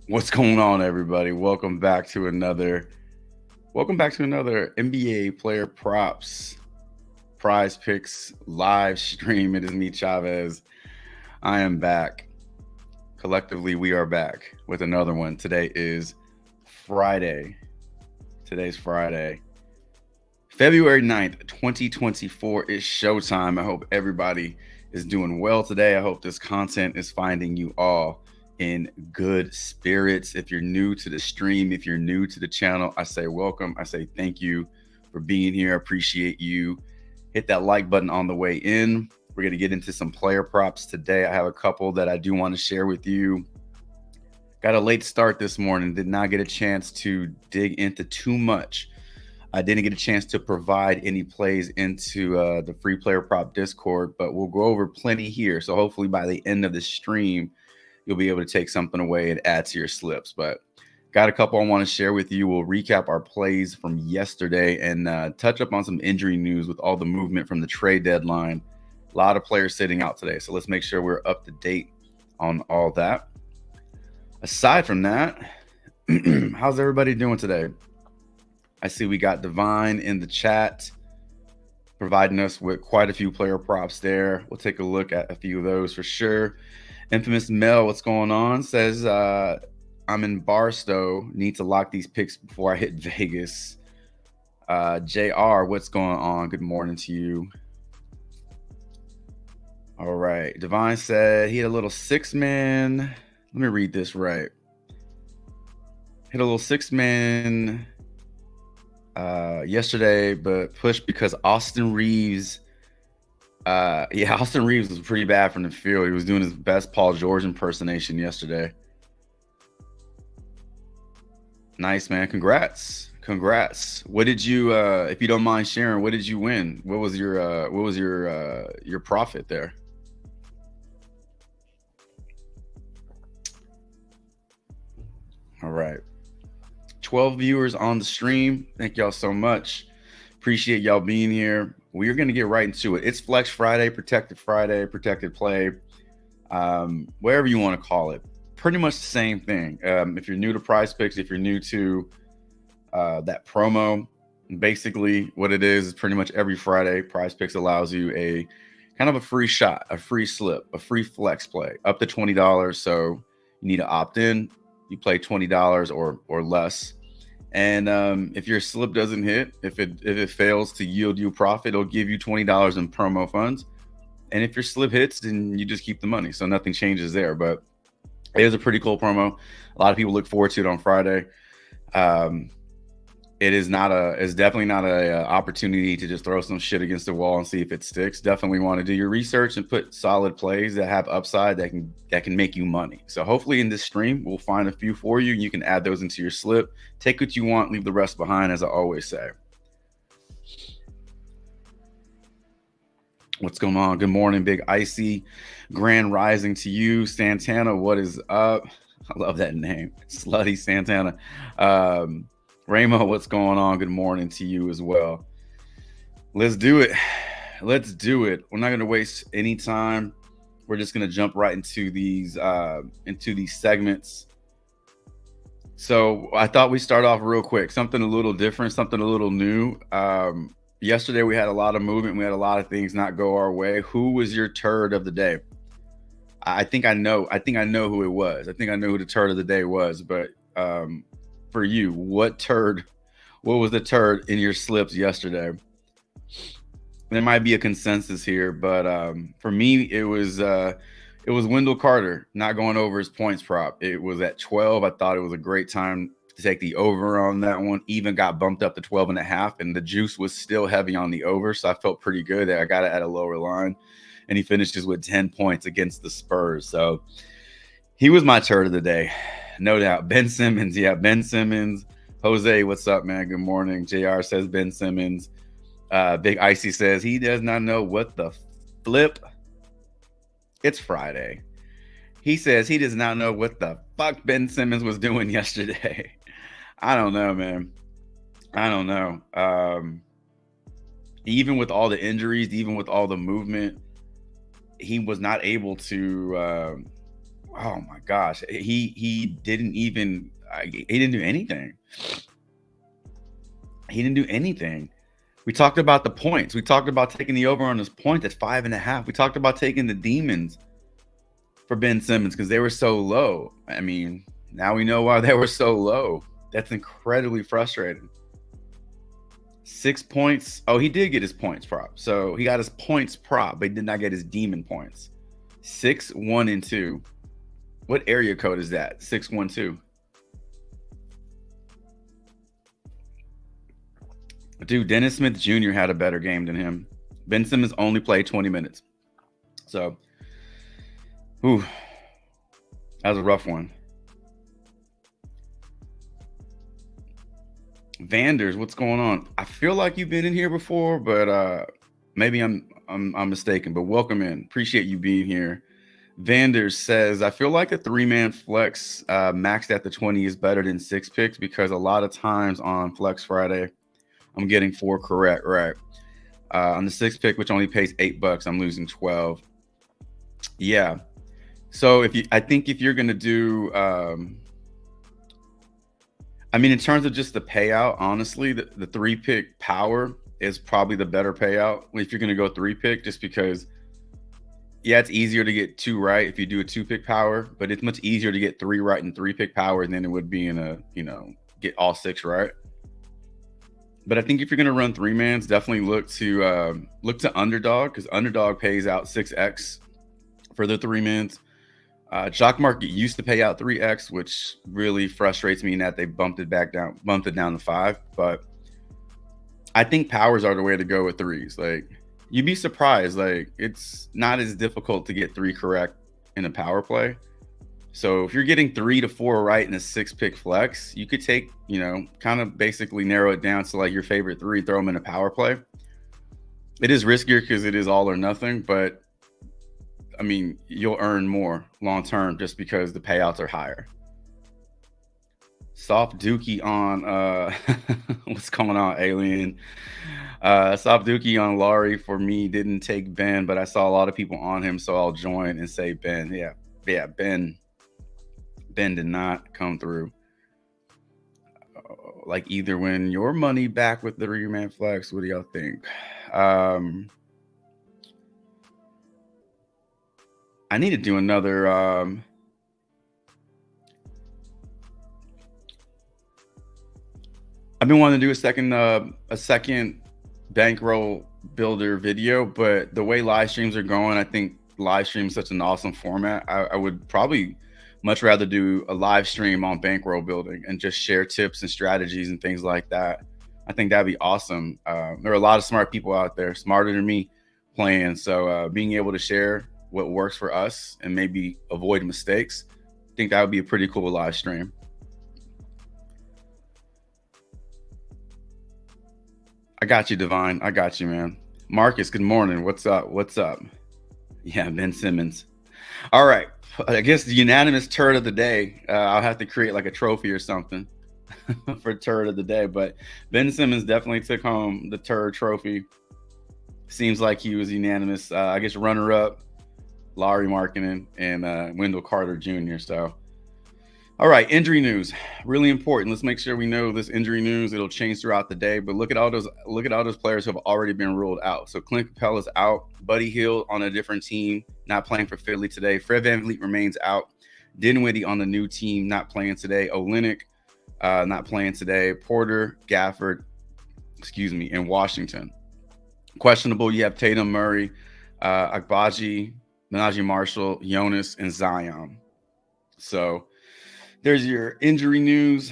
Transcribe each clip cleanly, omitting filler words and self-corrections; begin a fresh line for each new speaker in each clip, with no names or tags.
What's going on, everybody? Welcome back to another NBA player props prize picks live stream. It is me, Chavez. I am back. Collectively, we are back with another one. Today is Friday. Today's Friday, February 9th, 2024 is showtime. I hope everybody is doing well today. I hope this content is finding you all in good spirits. If you're new to the stream, if you're new to the channel, I say welcome. I say thank you for being here. I appreciate you. Hit that like button on the way in. We're going to get into some player props today. I have a couple that I do want to share with you. Got a late start this morning, did not get a chance to dig into too much. I didn't get a chance to provide any plays into the free player prop Discord, but we'll go over plenty here. So hopefully by the end of the stream, you'll be able to take something away and add to your slips. But got a couple I want to share with you. We'll recap our plays from yesterday and touch up on some injury news with all the movement from the trade deadline. A lot of players sitting out today. So let's make sure we're up to date on all that. Aside from that, how's everybody doing today? I see we got Divine in the chat providing us with quite a few player props there. We'll take a look at a few of those for sure. Infamous Mel, what's going on? Says, I'm in Barstow. Need to lock these picks before I hit Vegas. JR, what's going on? Good morning to you. All right. Divine said he had a little 6-man. Let me read this right. Hit a little 6-man yesterday, but pushed because Austin Reeves. Austin Reeves was pretty bad from the field. He was doing his best Paul George impersonation yesterday. Nice, man. Congrats. What did you if you don't mind sharing, what did you win? What was your profit there? All right. 12 viewers on the stream. Thank y'all so much. Appreciate y'all being here. We're going to get right into it. It's Flex Friday, Protected Play, wherever you want to call it. Pretty much the same thing. If you're new to Prize Picks, if you're new to that promo, basically what it is pretty much every Friday, Prize Picks allows you a kind of a free shot, a free slip, a free flex play up to $20. So you need to opt in. You play $20 or less. And if your slip doesn't hit, if it fails to yield you profit, it'll give you $20 in promo funds. And if your slip hits, then you just keep the money. So nothing changes there. But it is a pretty cool promo. A lot of people look forward to it on Friday. It's definitely not a opportunity to just throw some shit against the wall and see if it sticks. Definitely want to do your research and put solid plays that have upside that can make you money. So hopefully in this stream we'll find a few for you and you can add those into your slip. Take what you want, leave the rest behind, as I always say. What's going on? Good morning, Big Icy. Grand rising to you, Santana. What is up? I love that name, Slutty Santana. Ramo, what's going on? Good morning to you as well. Let's do it. We're not going to waste any time. We're just going to jump right into these segments. So I thought we'd start off real quick. Something a little different, something a little new. Yesterday we had a lot of movement. We had a lot of things not go our way. Who was your turd of the day? I think I know who it was. I think I know who the turd of the day was. But for you, what was the turd in your slips yesterday? There might be a consensus here, but for me, it was Wendell Carter not going over his points prop. It was at 12. I thought it was a great time to take the over on that one. Even got bumped up to 12.5, and the juice was still heavy on the over, so I felt pretty good that I got it at a lower line. And he finishes with 10 points against the Spurs. So he was my turd of the day, no doubt. Ben Simmons. Jose, what's up, man? Good morning. JR says Ben Simmons. Big Icy says he does not know what the flip. It's Friday. He says he does not know what the fuck Ben Simmons was doing yesterday. I don't know, man. I don't know. Even with all the injuries, even with all the movement, he was not able to Oh my gosh, he didn't even he didn't do anything. He didn't do anything. We talked about the points. We talked about taking the over on his point at 5.5. We talked about taking the demons for Ben Simmons because they were so low. I mean, now we know why they were so low. That's incredibly frustrating. 6 points. Oh, he did get his points prop. So he got his points prop, but he did not get his demon points. 6, 1, and 2. What area code is that? 612. Dude, Dennis Smith Jr. had a better game than him. Ben Simmons only played 20 minutes. So, that was a rough one. Vanders, what's going on? I feel like you've been in here before, but maybe I'm mistaken. But welcome in. Appreciate you being here. Vanders says, I feel like a 3-man flex maxed at the 20 is better than 6 picks because a lot of times on Flex Friday, I'm getting 4 correct, right? On the 6 pick, which only pays $8, I'm losing 12. Yeah. So I think if you're gonna do, I mean, in terms of just the payout, honestly, the 3-pick power is probably the better payout if you're gonna go 3-pick, just because. Yeah, it's easier to get 2 right if you do a 2-pick power, but it's much easier to get 3 right and 3-pick power than it would be in a, get all 6 right. But I think if you're going to run 3-mans, definitely look to Underdog, because Underdog pays out 6x for the 3-mans. Jock Market used to pay out 3x, which really frustrates me in that they bumped it down to 5. But I think powers are the way to go with 3s. Like, you'd be surprised. Like, it's not as difficult to get 3 correct in a power play. So if you're getting 3 to 4 right in a 6-pick flex, you could take, kind of basically narrow it down to like your favorite 3, throw them in a power play. It is riskier because it is all or nothing, but I mean, you'll earn more long term just because the payouts are higher. Soft Dookie on what's going on, Alien? Soft Dookie on Laurie for me didn't take Ben, but I saw a lot of people on him, so I'll join and say Ben. Yeah, Ben did not come through. Like, either win your money back with the 3-man flex. What do y'all think? I need to do another. I've been wanting to do a second bankroll builder video, but the way live streams are going, I think live stream is such an awesome format. I would probably much rather do a live stream on bankroll building and just share tips and strategies and things like that. I think that'd be awesome. There are a lot of smart people out there, smarter than me, playing. So being able to share what works for us and maybe avoid mistakes, I think that would be a pretty cool live stream. I got you, Divine. I got you, man. Marcus, good morning. What's up? Yeah, Ben Simmons. All right. I guess the unanimous turd of the day. I'll have to create like a trophy or something for turd of the day. But Ben Simmons definitely took home the turd trophy. Seems like he was unanimous. I guess runner-up, Lauri Markkanen and Wendell Carter Jr. So, all right, injury news, really important. Let's make sure we know this injury news. It'll change throughout the day, but look at all those players who have already been ruled out. So Clint Capella's out. Buddy Hield on a different team, not playing for Philly today. Fred VanVleet remains out. Dinwiddie on the new team, not playing today. Olynyk, not playing today. Porter, Gafford, and Washington. Questionable, you have Tatum, Murray, Agbaji, Menage Marshall, Jonas, and Zion. So there's your injury news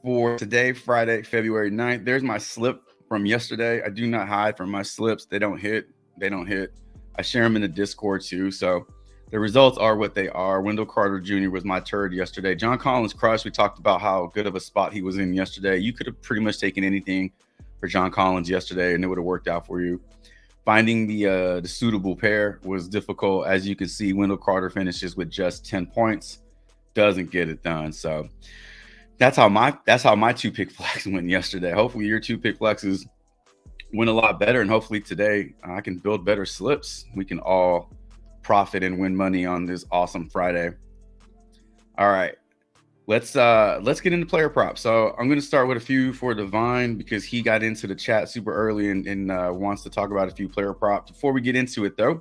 for today, Friday, February 9th. There's my slip from yesterday. I do not hide from my slips. They don't hit. I share them in the Discord too. So the results are what they are. Wendell Carter Jr. was my turd yesterday. John Collins crushed. We talked about how good of a spot he was in yesterday. You could have pretty much taken anything for John Collins yesterday and it would have worked out for you. Finding the suitable pair was difficult. As you can see, Wendell Carter finishes with just 10 points. Doesn't get it done. So that's how my 2-pick flex went yesterday. Hopefully your 2-pick flexes went a lot better, and hopefully today I can build better slips. We can all profit and win money on this awesome Friday. All right. Let's get into player props. So I'm going to start with a few for Divine because he got into the chat super early and wants to talk about a few player props. Before we get into it, though,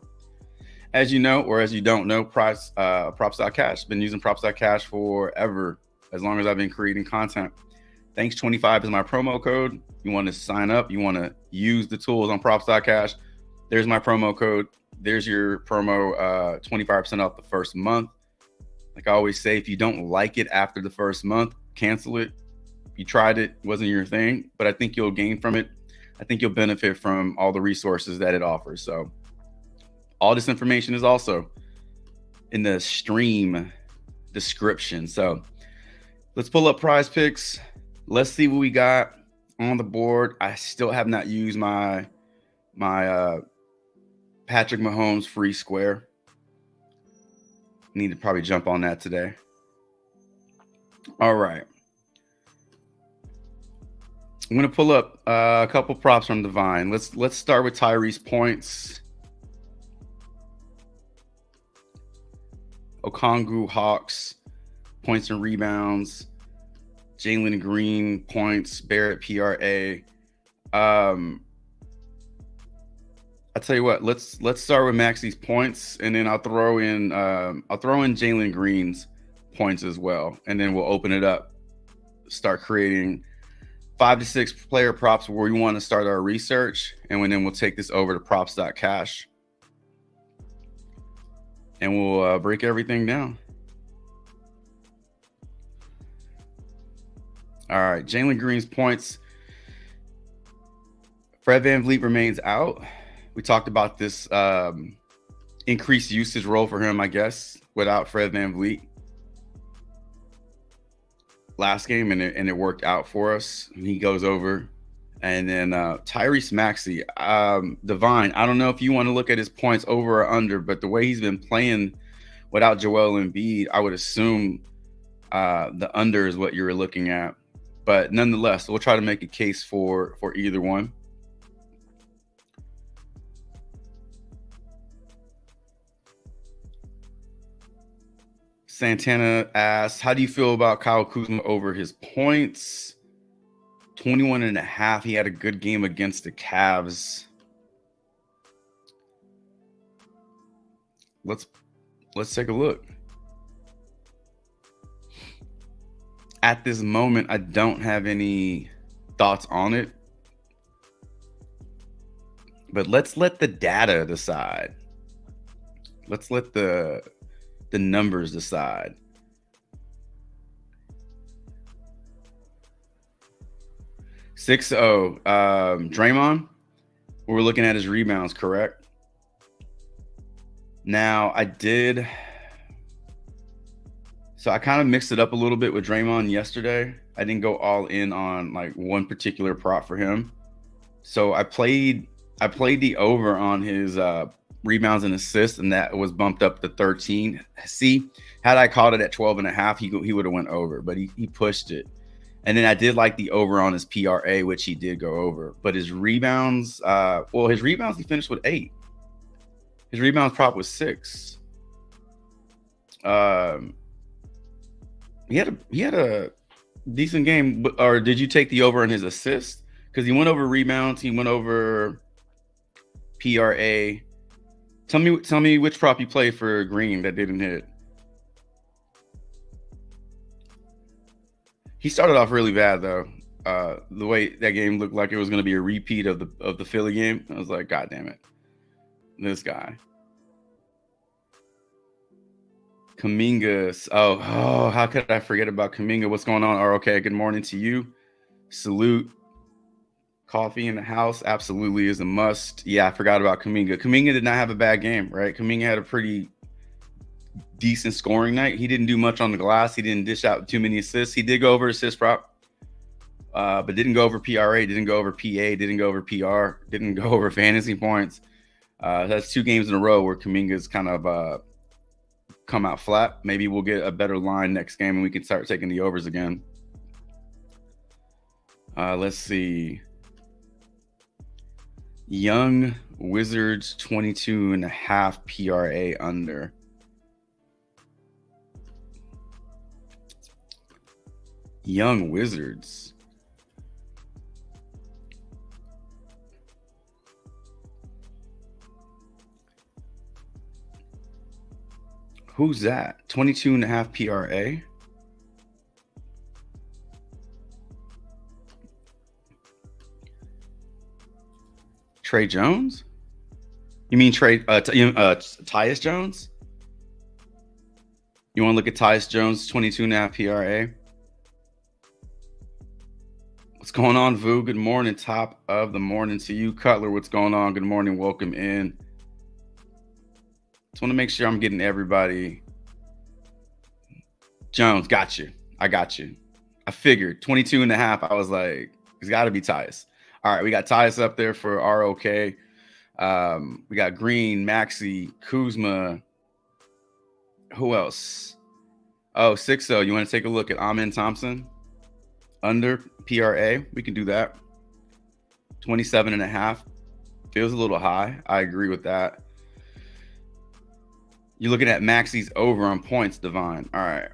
as you know, or as you don't know, props.cash. Been using props.cash forever, as long as I've been creating content. Thanks 25 is my promo code. You want to sign up, you want to use the tools on props.cash. There's my promo code. There's your promo, 25% off the first month. Like I always say, if you don't like it after the first month, cancel it. You tried it, wasn't your thing, but I think you'll gain from it. I think you'll benefit from all the resources that it offers. So all this information is also in the stream description. So let's pull up Prize Picks. Let's see what we got on the board. I still have not used my Patrick Mahomes free square. Need to probably jump on that today. All right. I'm going to pull up a couple props from Divine. Let's start with Tyrese points. Okongwu Hawks points and rebounds. Jalen Green points. Barrett PRA. I'll tell you what. Let's start with Maxey's points, and then I'll throw in Jalen Green's points as well, and then we'll open it up. Start creating 5 to 6 player props where we want to start our research, and then we'll take this over to props.cash, and we'll break everything down. All right, Jalen Green's points. Fred VanVleet remains out. We talked about this increased usage role for him, I guess, without Fred VanVleet last game, and it worked out for us. He goes over. And then Tyrese Maxey, Divine, I don't know if you want to look at his points over or under, but the way he's been playing without Joel Embiid, I would assume the under is what you're looking at. But nonetheless, we'll try to make a case for either one. Santana asks, how do you feel about Kyle Kuzma over his points? 21.5. He had a good game against the Cavs. Let's take a look. At this moment, I don't have any thoughts on it. But let's let the data decide. Let's let the numbers decide. Draymond, we're looking at his rebounds, correct? Now, I kind of mixed it up a little bit with Draymond yesterday. I didn't go all in on like one particular prop for him. So I played the over on his rebounds and assists, and that was bumped up to 13. See, had I caught it at 12.5, he would have went over, but he pushed it. And then I did like the over on his PRA, which he did go over. But his rebounds, he finished with 8. His rebounds prop was 6. He had a decent game. Or did you take the over on his assists? Because he went over rebounds, he went over PRA. Tell me which prop you played for Green that didn't hit. He started off really bad though. The way that game looked like it was going to be a repeat of the Philly game, I was like, God damn it, this guy. Kuminga. Oh, how could I forget about Kuminga? What's going on? Okay, good morning to you. Salute. Coffee in the house absolutely is a must. Yeah, I forgot about Kuminga. Kuminga did not have a bad game, right? Kuminga had a pretty decent scoring night. He didn't do much on the glass. He didn't dish out too many assists. He did go over assist prop, but didn't go over PRA, didn't go over PA, didn't go over PR, didn't go over fantasy points. That's 2 games in a row where Kuminga's kind of come out flat. Maybe we'll get a better line next game and we can start taking the overs again. Let's see. Young Wizards 22.5 PRA under. Young Wizards. Who's that? 22.5 PRA? Trey Jones? You mean Tyus Jones? You want to look at Tyus Jones, 22.5 PRA? What's going on, Vu? Good morning. Top of the morning to you. Cutler, what's going on? Good morning. Welcome in. Just want to make sure I'm getting everybody. Jones, got you. I got you. I figured 22.5. I was like, it's got to be Tyus. All right, we got Tyus up there for ROK. We got Green, Maxey, Kuzma. Who else? Oh, 6-0. You want to take a look at Amen Thompson? Under PRA. We can do that. 27.5. Feels a little high. I agree with that. You're looking at Maxey's over on points, Divine. All right.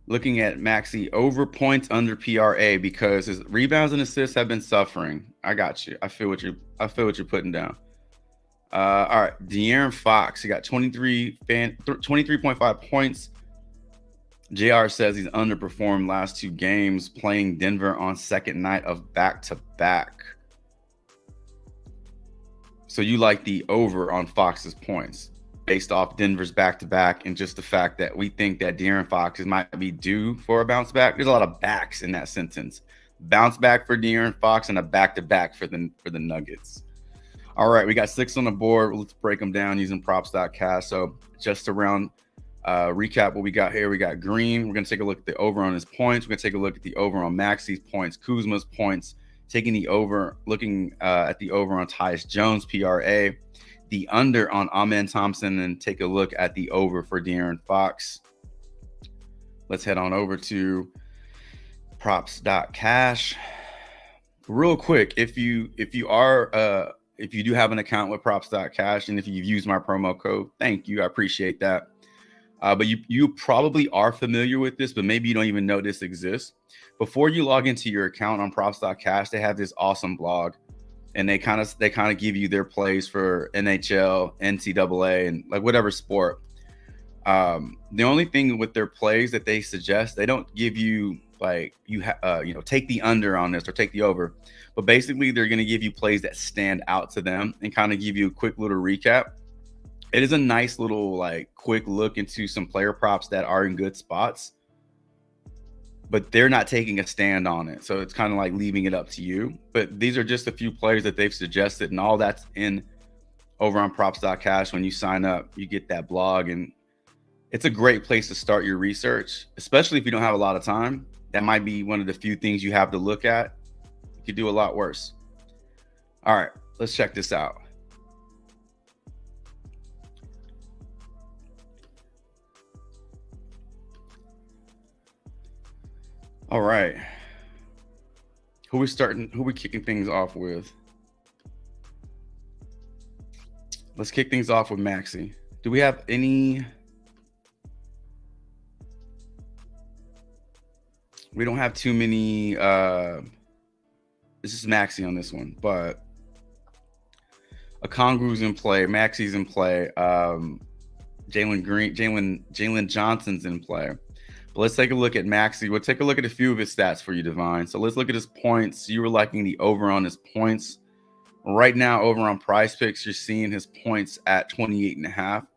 Looking at Maxey over points under PRA because his rebounds and assists have been suffering. I got you. I feel what you're putting down. All right. De'Aaron Fox. He got 23.5 points. JR says he's underperformed last 2 games, playing Denver on second night of back-to-back. So you like the over on Fox's points based off Denver's back-to-back and just the fact that we think that De'Aaron Fox might be due for a bounce back. There's a lot of backs in that sentence. Bounce back for De'Aaron Fox and a back-to-back for the Nuggets. All right, we got 6 on the board. Let's break them down using props.cash. So just around recap what we got here. We got Green. We're going to take a look at the over on his points. We're going to take a look at the over on Maxey's points, Kuzma's points, taking the over, looking at the over on Tyus Jones, PRA, the under on Amen Thompson, and take a look at the over for De'Aaron Fox. Let's head on over to props.cash. Real quick, if you do have an account with props.cash and if you've used my promo code, thank you. I appreciate that. But you probably are familiar with this, but maybe you don't even know this exists. Before you log into your account on props.cash, they have this awesome blog, and they kind of give you their plays for NHL, NCAA, and like whatever sport. The only thing with their plays that they suggest, they don't give you like take the under on this or take the over, but basically they're going to give you plays that stand out to them and kind of give you a quick little recap. It is a nice little quick look into some player props that are in good spots, but they're not taking a stand on it. So it's kind of like leaving it up to you. But these are just a few players that they've suggested, and all that's in over on props.cash. When you sign up, you get that blog, and it's a great place to start your research, especially if you don't have a lot of time. That might be one of the few things you have to look at. You could do a lot worse. All right, let's check this out. All right. Who we kicking things off with? Let's kick things off with Maxey. Do we have any? We don't have too many. This is Maxey on this one, but Okongwu's in play. Maxey's in play. Jalen Johnson's in play. But let's take a look at Maxey. We'll take a look at a few of his stats for you, Divine. So let's look at his points. You were liking the over on his points. Right now, over on Prize Picks, you're seeing his points at 28.5.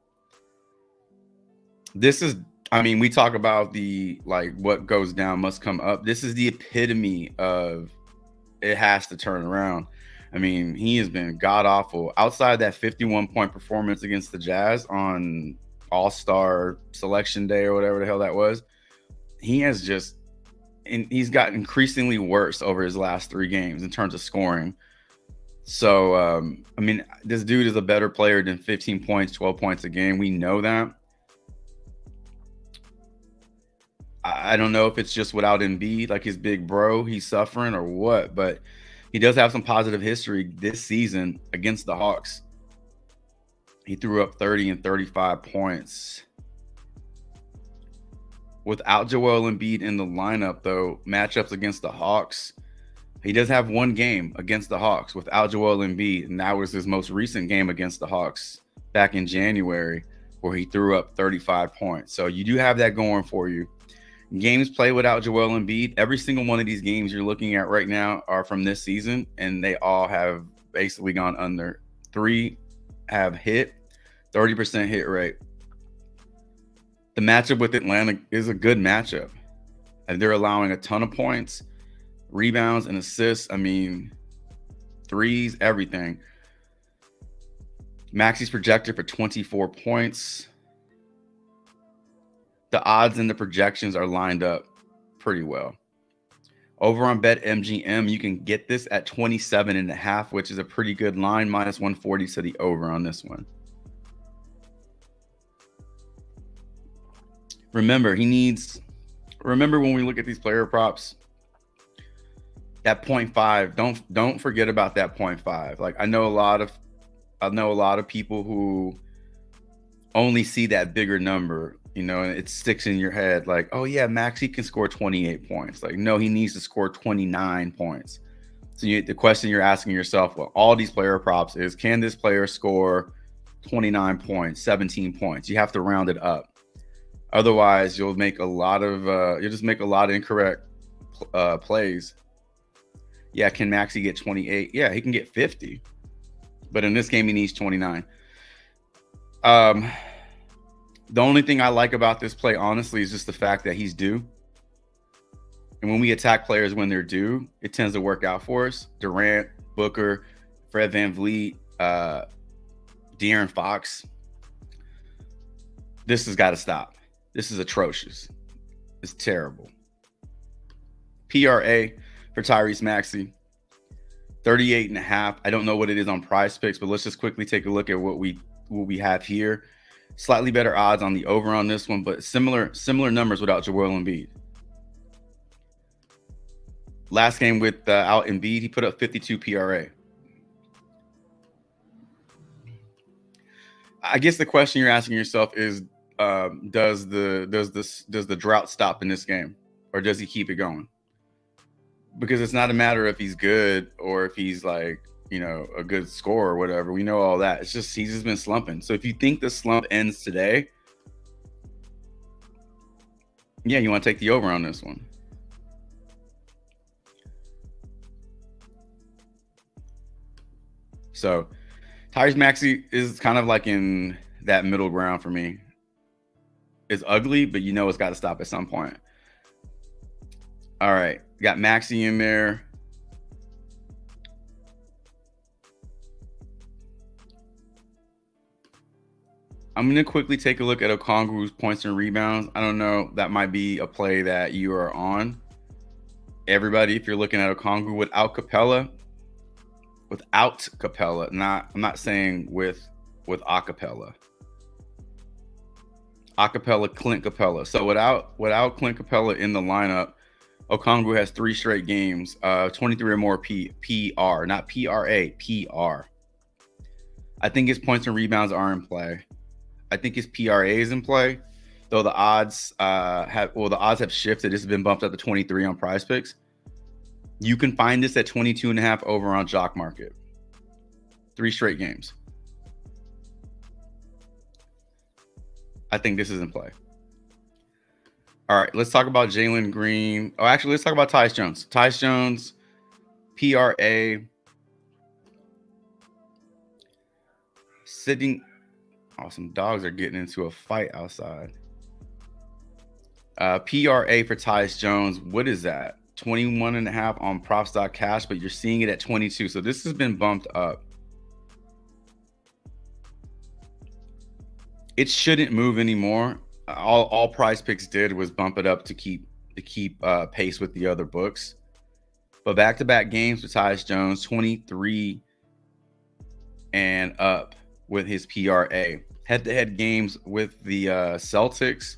This is, we talk about the what goes down must come up. This is the epitome of it has to turn around. He has been god awful. Outside that 51-point performance against the Jazz on All-Star Selection Day or whatever the hell that was, he's gotten increasingly worse over his last 3 games in terms of scoring. So, this dude is a better player than 15 points, 12 points a game. We know that. I don't know if it's just without Embiid, like his big bro, he's suffering or what, but he does have some positive history this season against the Hawks. He threw up 30 and 35 points. Without Joel Embiid in the lineup, though, matchups against the Hawks, he does have one game against the Hawks without Joel Embiid, and that was his most recent game against the Hawks back in January, where he threw up 35 points. So you do have that going for you. Games played without Joel Embiid, every single one of these games you're looking at right now are from this season, and they all have basically gone under. 3 have hit, 30% hit rate. The matchup with Atlanta is a good matchup, and they're allowing a ton of points, rebounds, and assists. I mean, threes, everything. Maxi's projected for 24 points. The odds and the projections are lined up pretty well. Over on BetMGM, you can get this at 27.5, which is a pretty good line, minus 140 to the over on this one. Remember, when we look at these player props, that 0.5, don't forget about that 0.5. Like I know a lot of people who only see that bigger number, and it sticks in your head like, oh yeah, Maxey can score 28 points. Like, no, he needs to score 29 points. So the question you're asking yourself, well, all these player props is, can this player score 29 points, 17 points? You have to round it up. Otherwise, you'll make a lot of incorrect plays. Yeah, can Maxey get 28? Yeah, he can get 50. But in this game, he needs 29. The only thing I like about this play, honestly, is just the fact that he's due. And when we attack players when they're due, it tends to work out for us. Durant, Booker, Fred VanVleet, De'Aaron Fox. This has got to stop. This is atrocious. It's terrible. PRA for Tyrese Maxey, 38.5. I don't know what it is on Prize Picks, but let's just quickly take a look at what we have here. Slightly better odds on the over on this one, but similar numbers without Joel Embiid. Last game without Embiid, he put up 52 PRA. I guess the question you're asking yourself is, does the drought stop in this game, or does he keep it going? Because it's not a matter if he's good or if he's like, a good scorer or whatever. We know all that. It's just he's just been slumping. So if you think the slump ends today, yeah, you want to take the over on this one. So Tyrese Maxey is kind of like in that middle ground for me. It's ugly, but it's got to stop at some point. All right, got Maxey in there. I'm going to quickly take a look at Okongwu's points and rebounds. I don't know. That might be a play that you are on. Everybody, if you're looking at Okongwu without Capella, I'm not saying with acapella. Acapella, Clint Capella. So without Clint Capella in the lineup, Okongwu has 3 straight games, 23 or more PR, not PRA, PR. I think his points and rebounds are in play. I think his PRA is in play, though the odds have shifted. This has been bumped up to 23 on Prize Picks. You can find this at 22.5 over on Jock Market. 3 straight games. I think this is in play. All right, let's talk about Jalen Green. Oh, actually, let's talk about Tyus Jones. Tyus Jones, PRA, sitting. Oh, some dogs are getting into a fight outside. PRA for Tyus Jones. What is that? 21.5 on props.cash, but you're seeing it at 22. So this has been bumped up. It shouldn't move anymore. All Prize Picks did was bump it up to keep pace with the other books. But back-to-back games for Tyus Jones, 23 and up with his PRA. Head-to-head games with the Celtics,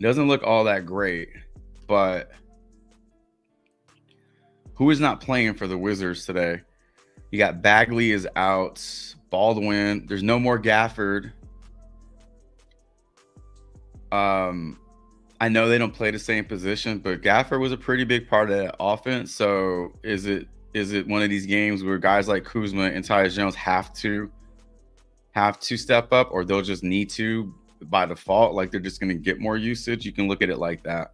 Doesn't look all that great, but who is not playing for the Wizards today? You got Bagley is out, Baldwin. There's no more Gafford. I know they don't play the same position, but Gafford was a pretty big part of that offense. So is it one of these games where guys like Kuzma and Tyus Jones have to step up, or they'll just need to by default? Like they're just going to get more usage. You can look at it like that.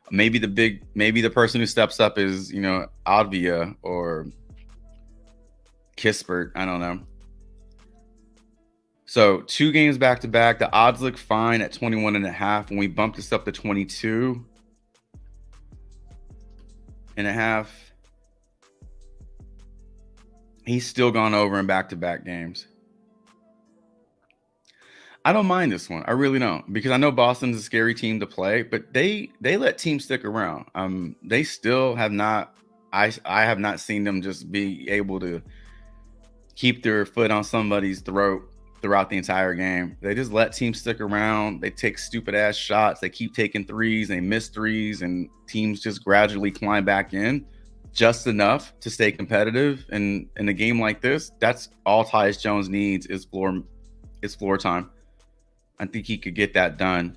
Maybe the person who steps up is, Advia or Kispert. I don't know. So 2 games back to back. The odds look fine at 21.5. When we bump this up to 22.5, he's still gone over in back-to-back games. I don't mind this one. I really don't, because I know Boston's a scary team to play, but they let teams stick around. They still have not. I have not seen them just be able to keep their foot on somebody's throat throughout the entire game. They just let teams stick around. They take stupid ass shots. They keep taking threes. They miss threes, and teams just gradually climb back in just enough to stay competitive. And in a game like this, that's all Tyus Jones needs is floor time. I think he could get that done.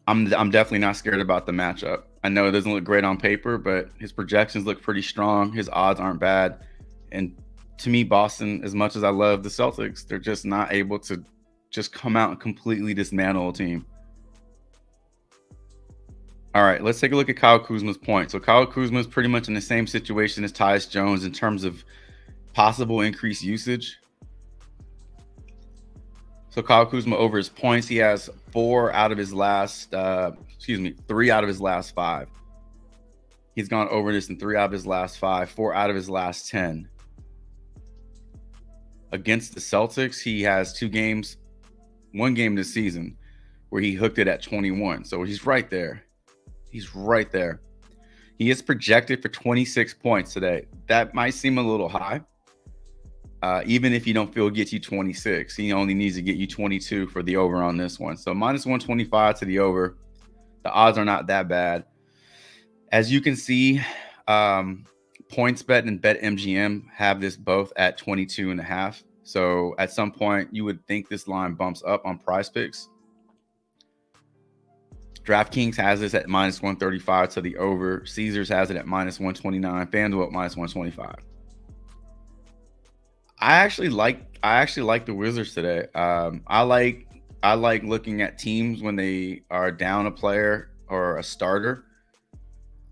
I'm definitely not scared about the matchup. I know it doesn't look great on paper, but his projections look pretty strong. His odds aren't bad. And to me, Boston, as much as I love the Celtics, they're just not able to just come out and completely dismantle a team. All right, let's take a look at Kyle Kuzma's point. So Kyle Kuzma is pretty much in the same situation as Tyus Jones in terms of possible increased usage. So Kyle Kuzma over his points, he has 3 out of his last 5. He's gone over this in 3 out of his last 5, 4 out of his last 10. Against the Celtics, he has 2 games, 1 game this season where he hooked it at 21. So he's right there. He's right there. He is projected for 26 points today. That might seem a little high. Even if you don't feel gets you 26, he only needs to get you 22 for the over on this one. So minus 125 to the over. The odds are not that bad. As you can see, PointsBet and BetMGM have this both at 22.5. So at some point, you would think this line bumps up on PrizePicks. DraftKings has this at minus 135 to the over. Caesars has it at minus 129. FanDuel at minus 125. I actually like the Wizards today. I like looking at teams when they are down a player or a starter,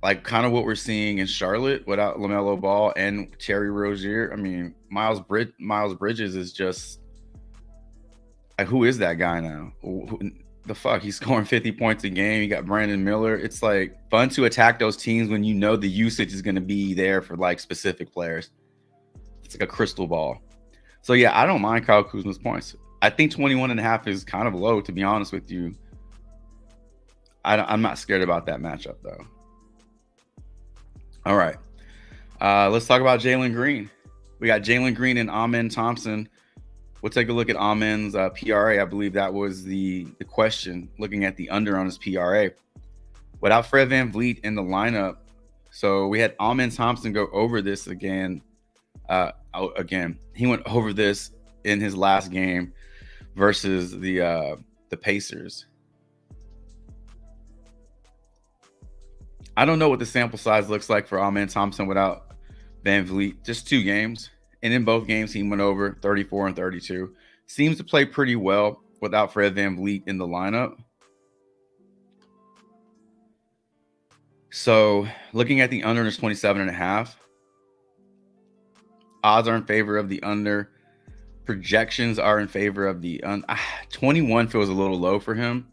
like kind of what we're seeing in Charlotte without LaMelo Ball and Terry Rozier. I mean, Miles Bridges is just like, who is that guy now? The fuck? He's scoring 50 points a game. You got Brandon Miller. It's like fun to attack those teams when you know the usage is going to be there for like specific players. It's like a crystal ball. So yeah, I don't mind Kyle Kuzma's points. I think 21.5 is kind of low, to be honest with you. I'm not scared about that matchup though. All right, let's talk about Jalen Green. We got Jalen Green and Amen Thompson. We'll take a look at Amen's PRA. I believe that was the question, looking at the under on his PRA. Without Fred VanVleet in the lineup, so we had Amen Thompson go over this again. He went over this in his last game versus the Pacers. I don't know what the sample size looks like for Amen Thompson without VanVleet. Just 2 games. And in both games, he went over 34 and 32. Seems to play pretty well without Fred VanVleet in the lineup. So looking at the under is 27.5. Odds are in favor of the under. Projections are in favor of the 21 feels a little low for him.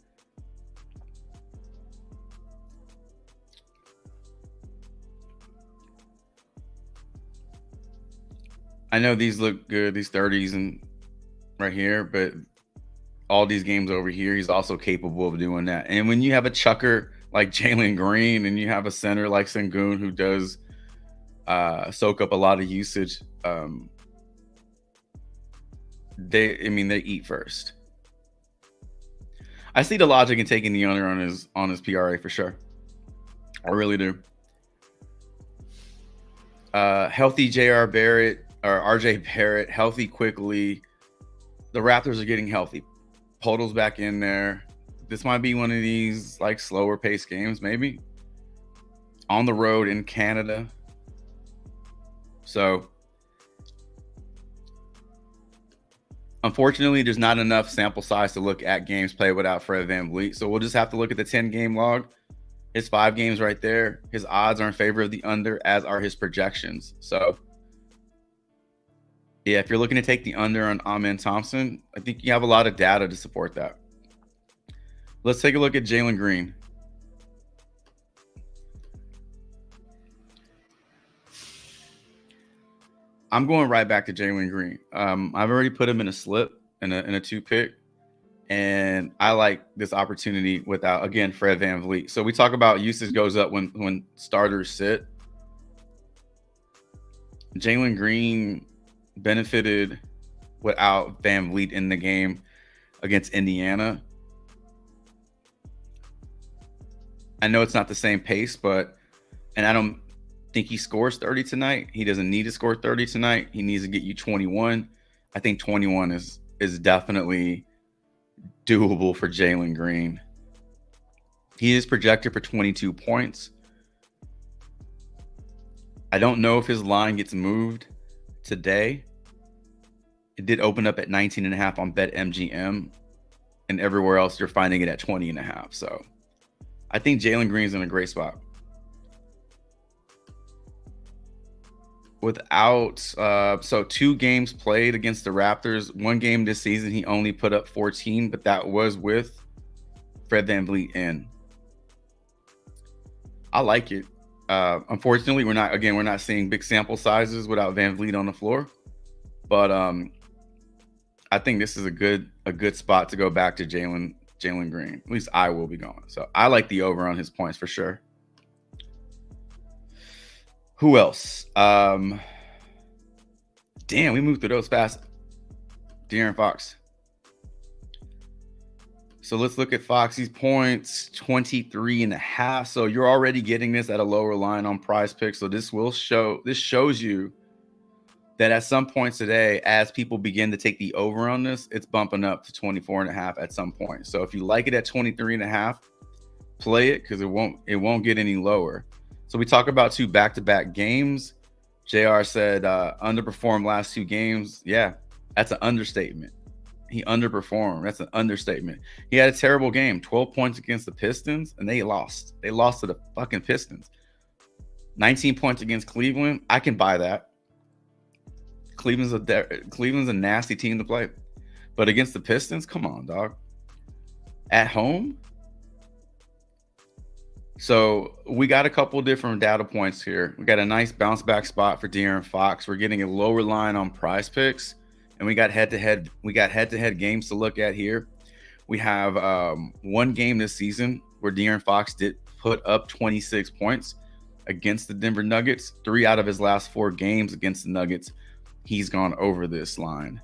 I know these look good, these 30s and right here, but all these games over here, he's also capable of doing that. And when you have a chucker like Jalen Green and you have a center like Sengun who does soak up a lot of usage, they eat first. I see the logic in taking the under on his PRA for sure. I really do. Healthy J.R. Barrett or R.J. Barrett, healthy quickly. The Raptors are getting healthy. Podol's back in there. This might be one of these like slower paced games, maybe on the road in Canada. So unfortunately, there's not enough sample size to look at games played without Fred VanVleet. So we'll just have to look at the 10-game log. His 5 games right there. His odds are in favor of the under, as are his projections. So yeah, if you're looking to take the under on Amen Thompson, I think you have a lot of data to support that. Let's take a look at Jalen Green. I'm going right back to Jalen Green. I've already put him in a slip in a 2-pick, and I like this opportunity without, again, Fred VanVleet. So we talk about usage goes up when starters sit. Jalen Green benefited without VanVleet in the game against Indiana. I know it's not the same pace, and I don't think he scores 30 tonight. He doesn't need to score 30 tonight. He needs to get you 21. I think 21 is definitely doable for Jalen Green. He is projected for 22 points. I don't know if his line gets moved today. It did open up at 19.5 on BetMGM, and everywhere else you're finding it at 20.5. So I think Jalen Green's in a great spot. Without so 2 games played against the Raptors. 1 game this season he only put up 14, but that was with Fred VanVleet in. I like it. Unfortunately, we're not seeing big sample sizes without VanVleet on the floor, but I think this is a good spot to go back to Jalen Green. At least I will be going. So I like the over on his points for sure. Who else? Damn, we moved through those fast. De'Aaron Fox. So let's look at Foxy's points, 23.5. So you're already getting this at a lower line on Prize Picks. So this shows you that at some point today, as people begin to take the over on this, it's bumping up to 24.5 at some point. So if you like it at 23.5, play it, because it won't get any lower. So we talk about 2 back-to-back games. JR said underperformed last 2 games. Yeah, that's an understatement. He underperformed. That's an understatement. He had a terrible game. 12 points against the Pistons, and they lost. They lost to the fucking Pistons. 19 points against Cleveland. I can buy that. Cleveland's a nasty team to play. But against the Pistons, come on, dog. At home? So we got a couple different data points here. We got a nice bounce back spot for De'Aaron Fox. We're getting a lower line on Prize Picks, and we got head-to-head games to look at here. We have 1 game this season where De'Aaron Fox did put up 26 points against the Denver Nuggets. 3 out of his last 4 games against the Nuggets, he's gone over this line.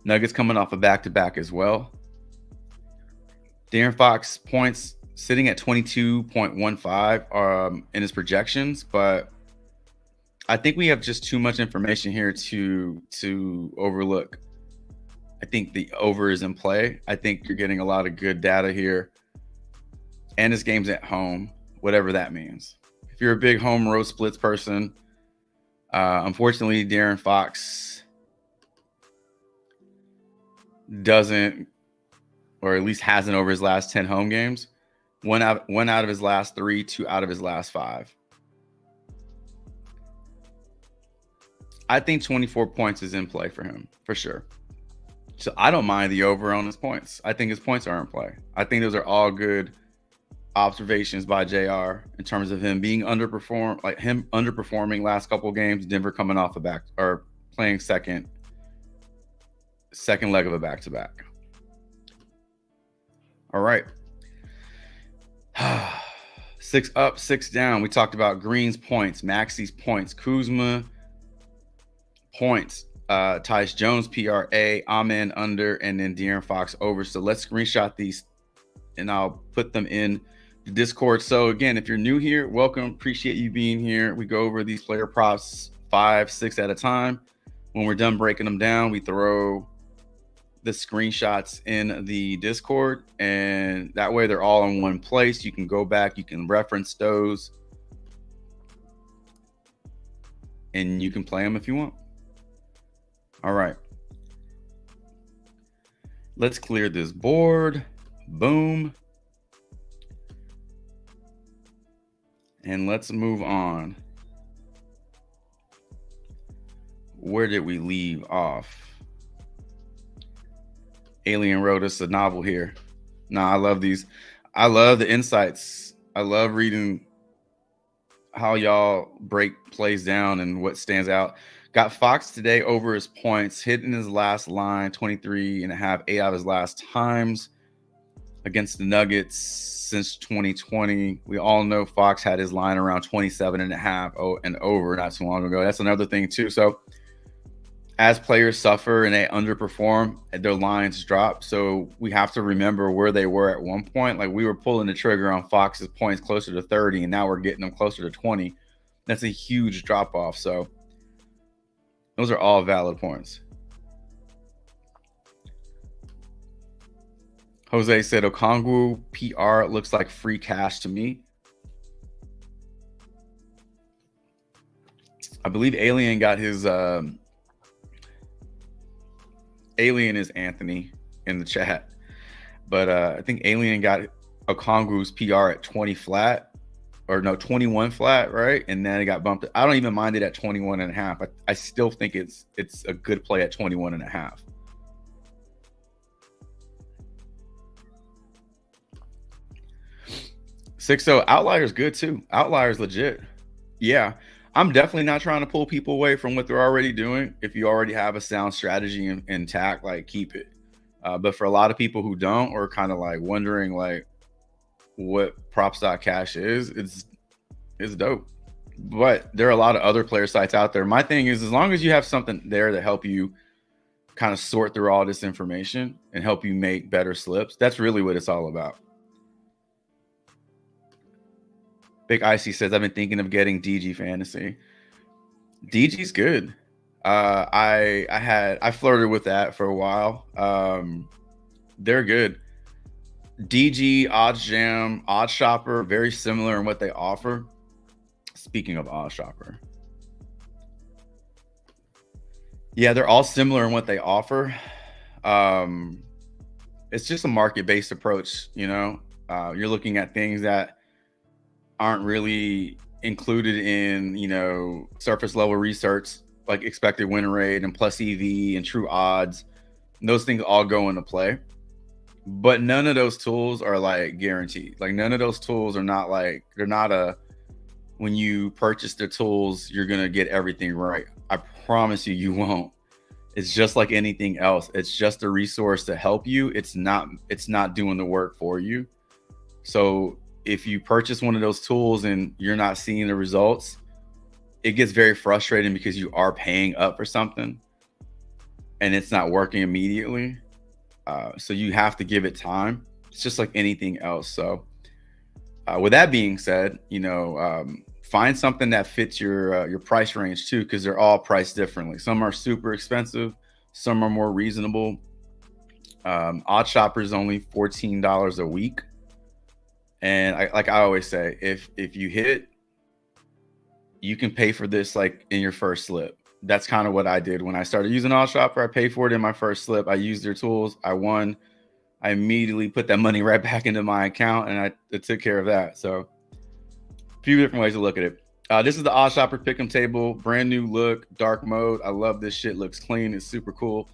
Nuggets coming off a back-to-back as well. De'Aaron Fox points sitting at 22.15 in his projections, but I think we have just too much information here to overlook. I think the over is in play. I think you're getting a lot of good data here, and this game's at home, whatever that means. If you're a big home road splits person, unfortunately, De'Aaron Fox doesn't, or at least hasn't over his last 10 home games. One out of his last 3, 2 out of his last 5. I think 24 points is in play for him, for sure. So I don't mind the over on his points. I think his points are in play. I think those are all good observations by JR in terms of him being underperforming last couple of games. Denver coming off a back, or playing second leg of a back-to-back. All right. 6 up, 6 down. We talked about Green's points, Maxi's points, Kuzma points. Tyus Jones, PRA, Amen under, and then De'Aaron Fox over. So let's screenshot these and I'll put them in the Discord. So again, if you're new here, welcome. Appreciate you being here. We go over these player props 5, 6 at a time. When we're done breaking them down, we throw the screenshots in the Discord, and that way they're all in one place. You can go back, you can reference those, and you can play them if you want. All right. Let's clear this board. Boom. And let's move on. Where did we leave off? Alien wrote us a novel here. Nah, I love these. I love the insights. I love reading how y'all break plays down and what stands out. Got Fox today over his points, hitting his last line, 23.5, 8 out of his last times against the Nuggets since 2020. We all know Fox had his line around 27.5 and over not too long ago. That's another thing too. So as players suffer and they underperform, their lines drop. So we have to remember where they were at one point. Like we were pulling the trigger on Fox's points closer to 30, and now we're getting them closer to 20. That's a huge drop off. So those are all valid points. Jose said Okongwu PR looks like free cash to me. I believe Alien got his Alien is Anthony in the chat, but I think Alien got Okongwu's PR at 20 flat, or no, 21 flat, right? And then it got bumped. I don't even mind it at 21.5. I still think it's a good play at 21.5. So Outliers good too. Outliers legit. Yeah. I'm definitely not trying to pull people away from what they're already doing. If you already have a sound strategy intact, like keep it. But for a lot of people who don't, or kind of like wondering like what props.cash is, it's dope. But there are a lot of other player sites out there. My thing is, as long as you have something there to help you kind of sort through all this information and help you make better slips, that's really what it's all about. Big Icy says, I've been thinking of getting DG Fantasy. DG's good. I flirted with that for a while. They're good. DG, OddsJam, OddsShopper, very similar in what they offer. Speaking of OddsShopper. Yeah, they're all similar in what they offer. It's just a market-based approach, you know? You're looking at things that aren't really included in, you know, surface level research, like expected win rate and plus EV and true odds. And those things all go into play. But none of those tools are like guaranteed. Like none of those tools are not like, they're not when you purchase the tools, you're going to get everything right. I promise you, you won't. It's just like anything else. It's just a resource to help you. It's not doing the work for you. So if you purchase one of those tools and you're not seeing the results, it gets very frustrating because you are paying up for something and it's not working immediately. So you have to give it time. It's just like anything else. So with that being said, you know, find something that fits your price range too, because they're all priced differently. Some are super expensive, some are more reasonable. OddsShopper is only $14 a week. And like I always say, if you hit, you can pay for this like in your first slip. That's kind of what I did when I started using OddsShopper. I paid for it in my first slip. I used their tools. I won. I immediately put that money right back into my account, and I took care of that. So a few different ways to look at it. This is the OddsShopper Pick'em table, brand new look, dark mode. I love this shit. Looks clean. It's super cool.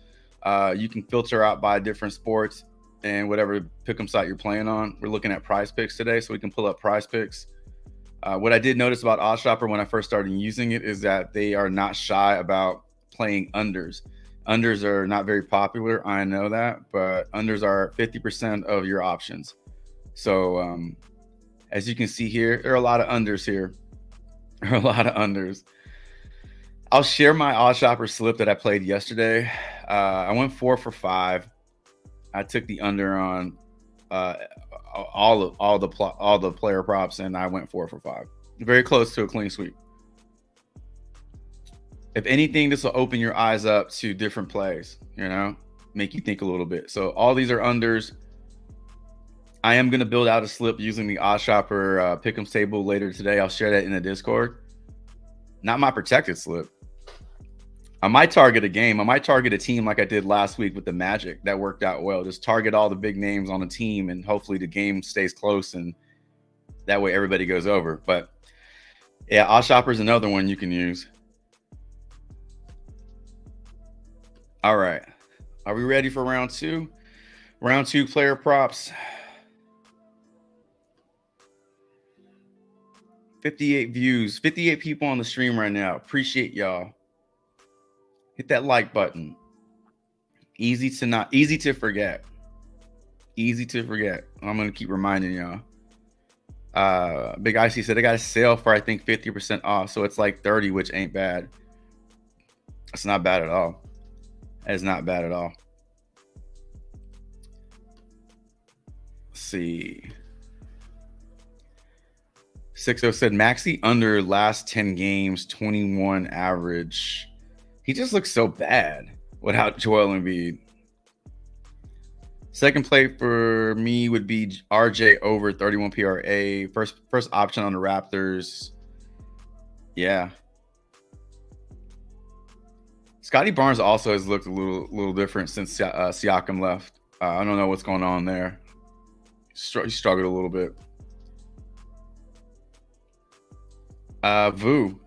You can filter out by different sports and whatever pick'em site you're playing on. We're looking at Prize Picks today, so we can pull up Prize Picks. What I did notice about OddsShopper when I first started using it is that they are not shy about playing unders. Unders are not very popular, I know that, but unders are 50% of your options. So as you can see here, there are a lot of unders here. There are a lot of unders. I'll share my odd shopper slip that I played yesterday. I went 4 for 5. I took the under on all the player props, and I went 4 for 5. Very close to a clean sweep. If anything, this will open your eyes up to different plays, make you think a little bit. So all these are unders. I am going to build out a slip using the odd shopper pick'ems table later today. I'll share that in the Discord. Not my protected slip. I might target a game. I might target a team like I did last week with the Magic. That worked out well. Just target all the big names on a team, and hopefully the game stays close, and that way everybody goes over. But yeah, odd shopper is another one you can use. All right. Are we ready for round 2? Round 2 player props. 58 views, 58 people on the stream right now. Appreciate y'all. Hit that like button. Easy to forget. Easy to forget. I'm going to keep reminding y'all. Big Icy said they got a sale for, I think, 50% off. So it's like 30, which ain't bad. It's not bad at all. That is not bad at all. Let's see. 60 said Maxey under last 10 games, 21 average. He just looks so bad without Joel Embiid. Second play for me would be RJ over 31 PRA. First option on the Raptors. Yeah. Scotty Barnes also has looked a little different since Siakam left. I don't know what's going on there. He struggled a little bit. Vu.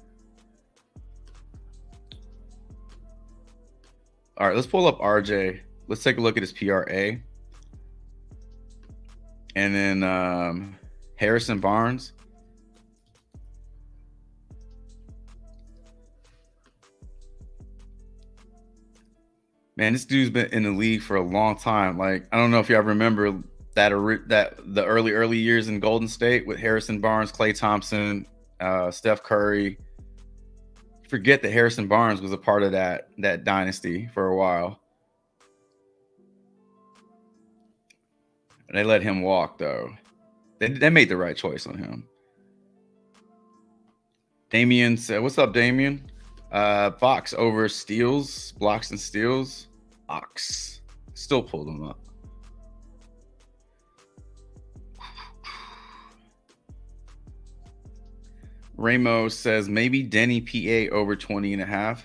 All right, let's pull up RJ. Let's take a look at his PRA. And then Harrison Barnes. Man, this dude's been in the league for a long time. Like, I don't know if y'all remember that the early years in Golden State with Harrison Barnes, Klay Thompson, Steph Curry. Forget that Harrison Barnes was a part of that dynasty for a while. They let him walk, though. They made the right choice on him. Damien said, what's up, Damien? Fox over steals, blocks and steals. Fox. Still pulled him up. Ramo says maybe Denny PA over 20.5.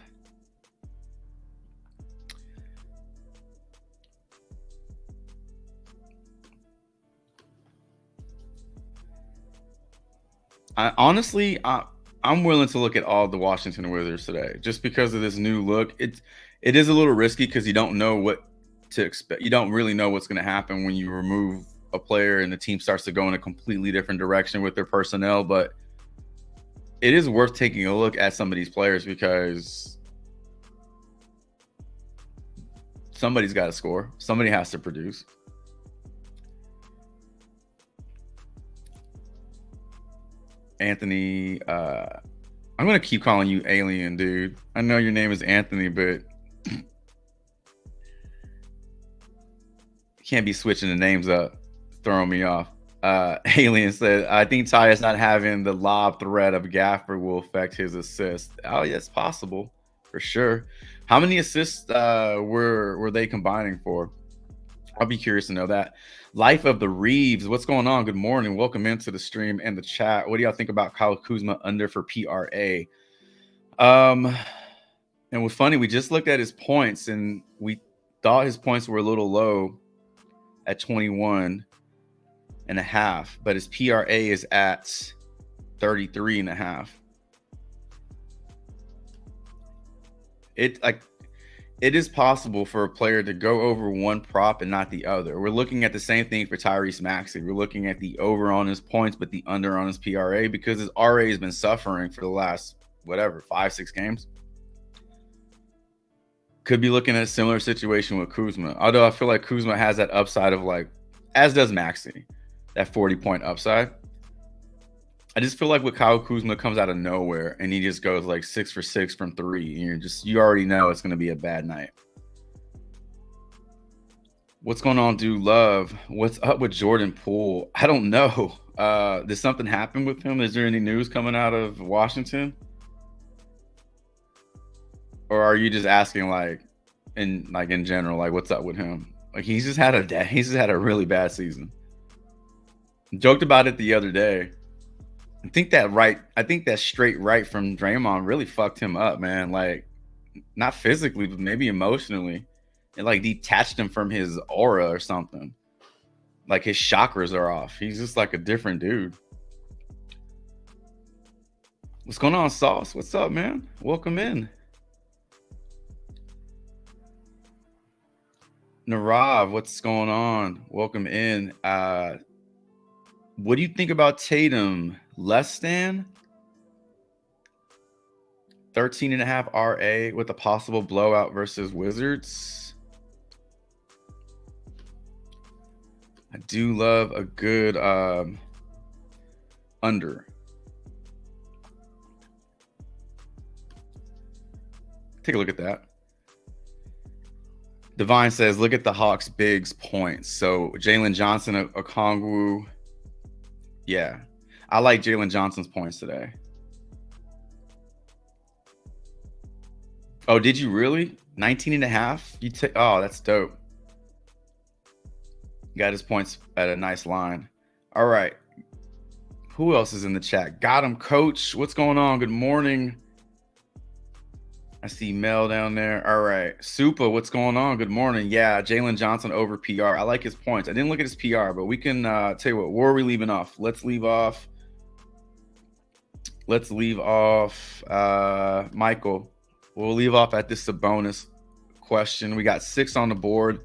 I'm willing to look at all the Washington Wizards today just because of this new look. It is a little risky because you don't know what to expect. You don't really know what's going to happen when you remove a player and the team starts to go in a completely different direction with their personnel. But it is worth taking a look at some of these players because somebody's got to score. Somebody has to produce. Anthony, I'm going to keep calling you Alien, dude. I know your name is Anthony, but you can't be switching the names up. It's throwing me off. Alien said, I think Tyus not having the lob threat of Gafford will affect his assist. Oh, yeah, it's possible for sure. How many assists were they combining for? I'll be curious to know that. Life of the Reeves, what's going on? Good morning. Welcome into the stream and the chat. What do y'all think about Kyle Kuzma under for PRA? And what's funny, we just looked at his points and we thought his points were a little low at 21.5, but his PRA is at 33.5. It is possible for a player to go over one prop and not the other. We're looking at the same thing for Tyrese Maxey. We're looking at the over on his points, but the under on his PRA because his RA has been suffering for the last, 5-6 games. Could be looking at a similar situation with Kuzma. Although I feel like Kuzma has that upside of as does Maxey, that 40-point upside. I just feel like with Kyle Kuzma comes out of nowhere and he just goes like 6 for 6 from 3. And you already know it's going to be a bad night. What's going on, Dude Love? What's up with Jordan Poole? I don't know. Did something happen with him? Is there any news coming out of Washington? Or are you just asking in general, like what's up with him? Like he's just had a really bad season. Joked about it the other day. I think that straight right from Draymond really fucked him up, man. Like, not physically, but maybe emotionally. It like detached him from his aura or something. Like his chakras are off. He's just like a different dude. What's going on, Sauce? What's up, man? Welcome in. Narav, what's going on? Welcome in. What do you think about Tatum? Less than 13.5 RA with a possible blowout versus Wizards. I do love a good under. Take a look at that. Divine says, look at the Hawks' bigs points. So Jalen Johnson, Okongwu. Yeah, I like Jalen Johnson's points today. Oh, did you really? 19.5? Oh, that's dope. Got his points at a nice line. All right. Who else is in the chat? Got him, Coach. What's going on? Good morning. I see Mel down there. All right. Supa, what's going on? Good morning. Yeah, Jalen Johnson over PR. I like his points. I didn't look at his PR, but we can tell you what. Where are we leaving off? Let's leave off Michael. We'll leave off at this Sabonis question. We got 6 on the board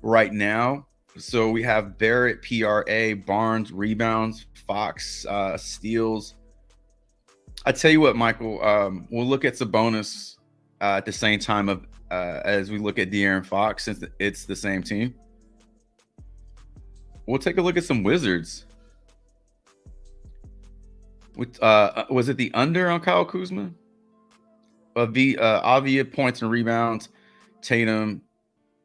right now. So we have Barrett, PRA, Barnes, rebounds, Fox, steals. I tell you what, Michael, we'll look at Sabonis at the same time as we look at De'Aaron Fox, since it's the same team. We'll take a look at some Wizards. Was it the under on Kyle Kuzma? Avia points and rebounds, Tatum.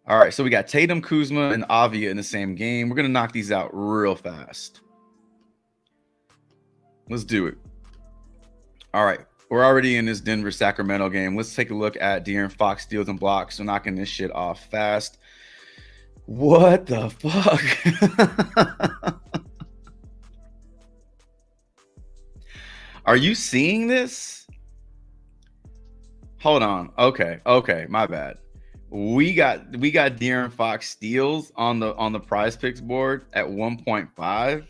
All right, so we got Tatum, Kuzma, and Avia in the same game. We're going to knock these out real fast. Let's do it. All right, we're already in this Denver-Sacramento game. Let's take a look at De'Aaron Fox steals and blocks. So knocking this shit off fast. What the fuck? Are you seeing this? Hold on. Okay, my bad. We got De'Aaron Fox steals on the Prize Picks board at 1.5.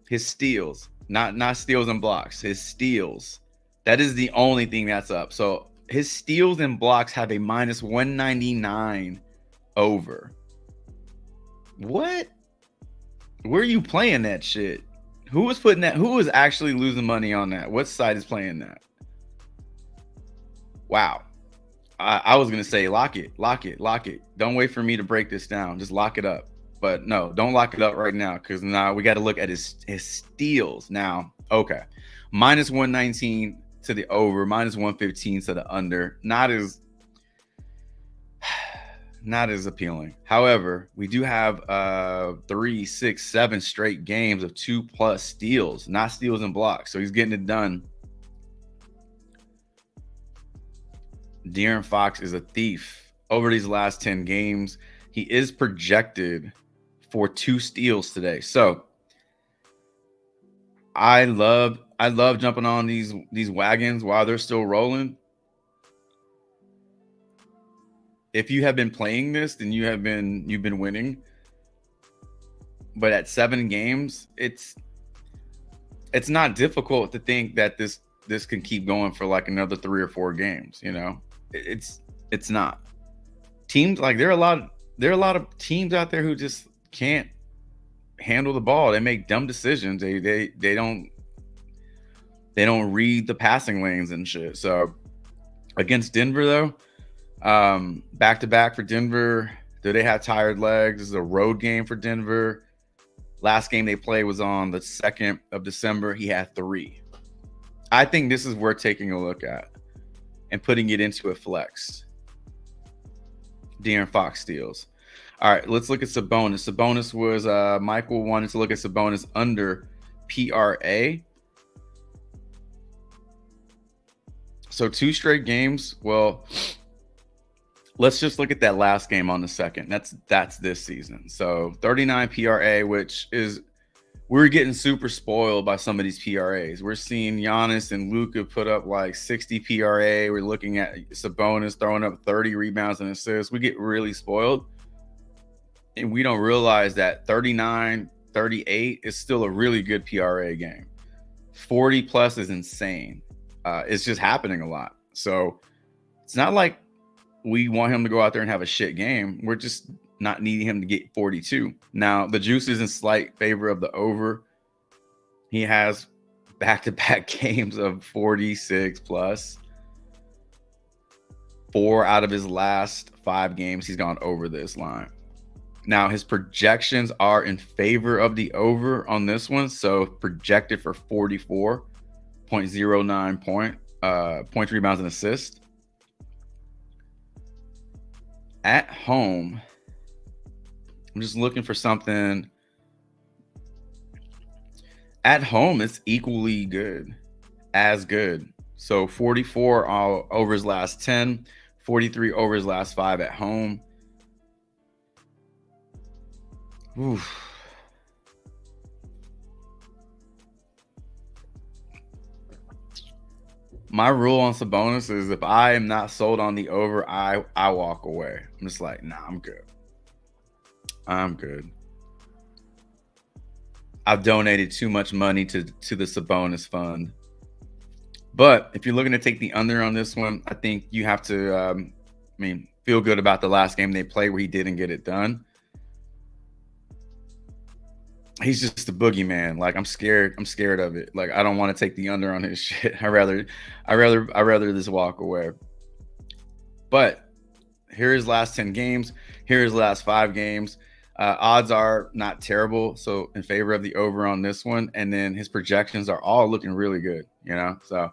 His steals, not steals and blocks, his steals. That is the only thing that's up. So his steals and blocks have a minus 199 over. What? Where are you playing that shit? Who was putting that? Who was actually losing money on that? What side is playing that? Wow. I was going to say lock it. Don't wait for me to break this down. Just lock it up. But no, don't lock it up right now, because now we got to look at his steals. Now, okay. Minus 119 to the over, minus 115 to the under. Not as appealing. However, we do have 3, 6, 7 straight games of 2+ steals, not steals and blocks. So he's getting it done. De'Aaron Fox is a thief. Over these last 10 games, he is projected for 2 steals today. So I love jumping on these wagons while they're still rolling. If you have been playing this, then you've been winning. But at 7 games, it's not difficult to think that this can keep going for like another 3 or 4 games, you know. It's not. Teams, like there are a lot of teams out there who just can't handle the ball. They make dumb decisions. They don't read the passing lanes and shit. So against Denver though, back to back for Denver. Do they have tired legs? This is a road game for Denver. Last game they played was on the 2nd of December. He had 3. I think this is worth taking a look at and putting it into a flex. De'Aaron Fox steals. All right, let's look at Sabonis. Sabonis was Michael wanted to look at Sabonis under PRA. So 2 straight games. Well, let's just look at that last game on the 2nd. That's this season. So 39 PRA, which is, we're getting super spoiled by some of these PRAs. We're seeing Giannis and Luka put up like 60 PRA. We're looking at Sabonis throwing up 30 rebounds and assists. We get really spoiled. And we don't realize that 39, 38 is still a really good PRA game. 40 plus is insane. It's just happening a lot. So it's not like we want him to go out there and have a shit game. We're just not needing him to get 42. Now, the juice is in slight favor of the over. He has back-to-back games of 46 plus. 4 out of his last 5 games, he's gone over this line. Now, his projections are in favor of the over on this one. So projected for 44.09 points, rebounds, and assists. At home, I'm just looking for something. At home, it's equally good, as good. So 44 over his last 10, 43 over his last 5 at home. Oof. My rule on Sabonis is if I am not sold on the over, I walk away. I'm just like, nah, I'm good. I'm good. I've donated too much money to the Sabonis fund. But if you're looking to take the under on this one, I think you have to, feel good about the last game they played where he didn't get it done. He's just a boogeyman. Like, I'm scared of it. Like, I don't want to take the under on his shit. I rather just walk away. But here his last 10 games. Here his last 5 games. Odds are not terrible, so in favor of the over on this one. And then his projections are all looking really good, So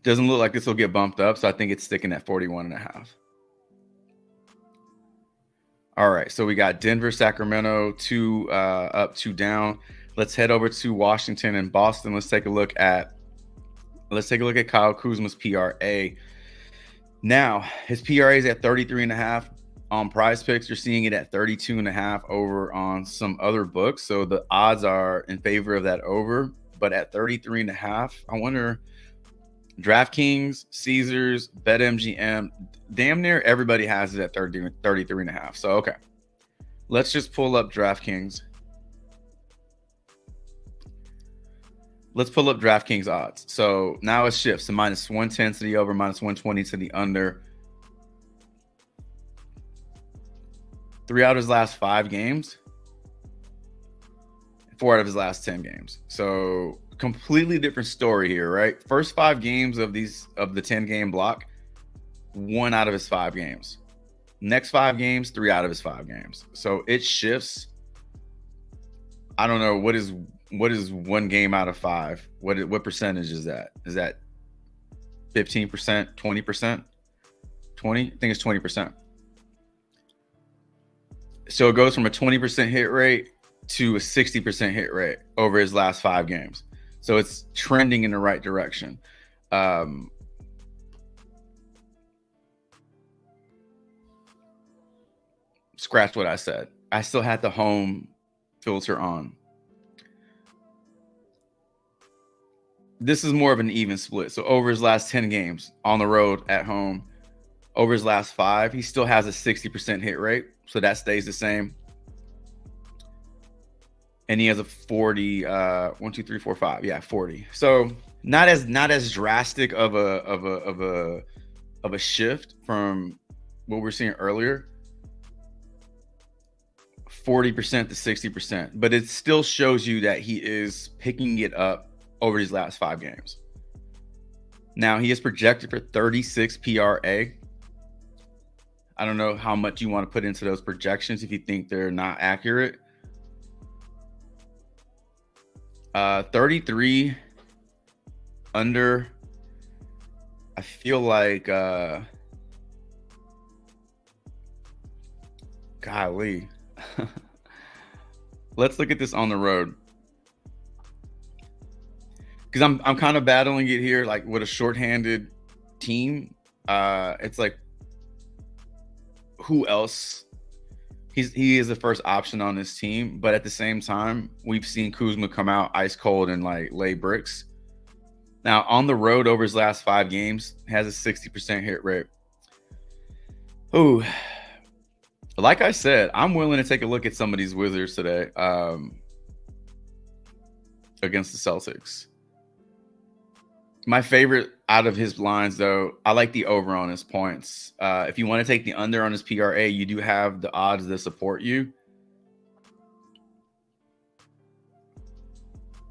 doesn't look like this will get bumped up. So I think it's sticking at 41.5. All right, so we got Denver, Sacramento, 2 up, 2 down. Let's head over to Washington and Boston. Let's take a look at Kyle Kuzma's PRA. Now, his PRA is at 33.5 on Prize Picks. You're seeing it at 32.5 over on some other books. So the odds are in favor of that over, but at 33.5, I wonder. DraftKings, Caesars, BetMGM, damn near everybody has it at 33.5. So, okay. Let's just pull up DraftKings. Let's pull up DraftKings odds. So now it shifts to minus 110 to the over, minus 120 to the under. 3 out of his last 5 games. 4 out of his last 10 games. So completely different story here, right? First 5 games of the 10-game block, 1 out of his 5 games. Next 5 games, 3 out of his 5 games. So it shifts. I don't know what is 1 game out of 5. What percentage is that? Is that 15%, 20%? 20? I think it's 20%. So it goes from a 20% hit rate to a 60% hit rate over his last 5 games. So it's trending in the right direction. Scratch what I said. I still had the home filter on. This is more of an even split. So over his last 10 games on the road, at home, over his last 5, he still has a 60% hit rate. So that stays the same. And he has a 40, 1, 2, 3, 4, 5. Yeah, 40. So not as drastic of a shift from what we were seeing earlier. 40% to 60%. But it still shows you that he is picking it up over his last 5 games. Now he is projected for 36 PRA. I don't know how much you want to put into those projections if you think they're not accurate. 33 under. I feel like golly. Let's look at this on the road. Because I'm kind of battling it here, like with a shorthanded team. It's like, who else? He is the first option on this team, but at the same time, we've seen Kuzma come out ice cold and like lay bricks. Now on the road over his last 5 games, has a 60% hit rate. Ooh, like I said, I'm willing to take a look at some of these Wizards today against the Celtics. My favorite out of his lines, though, I like the over on his points. If you want to take the under on his PRA, you do have the odds that support you.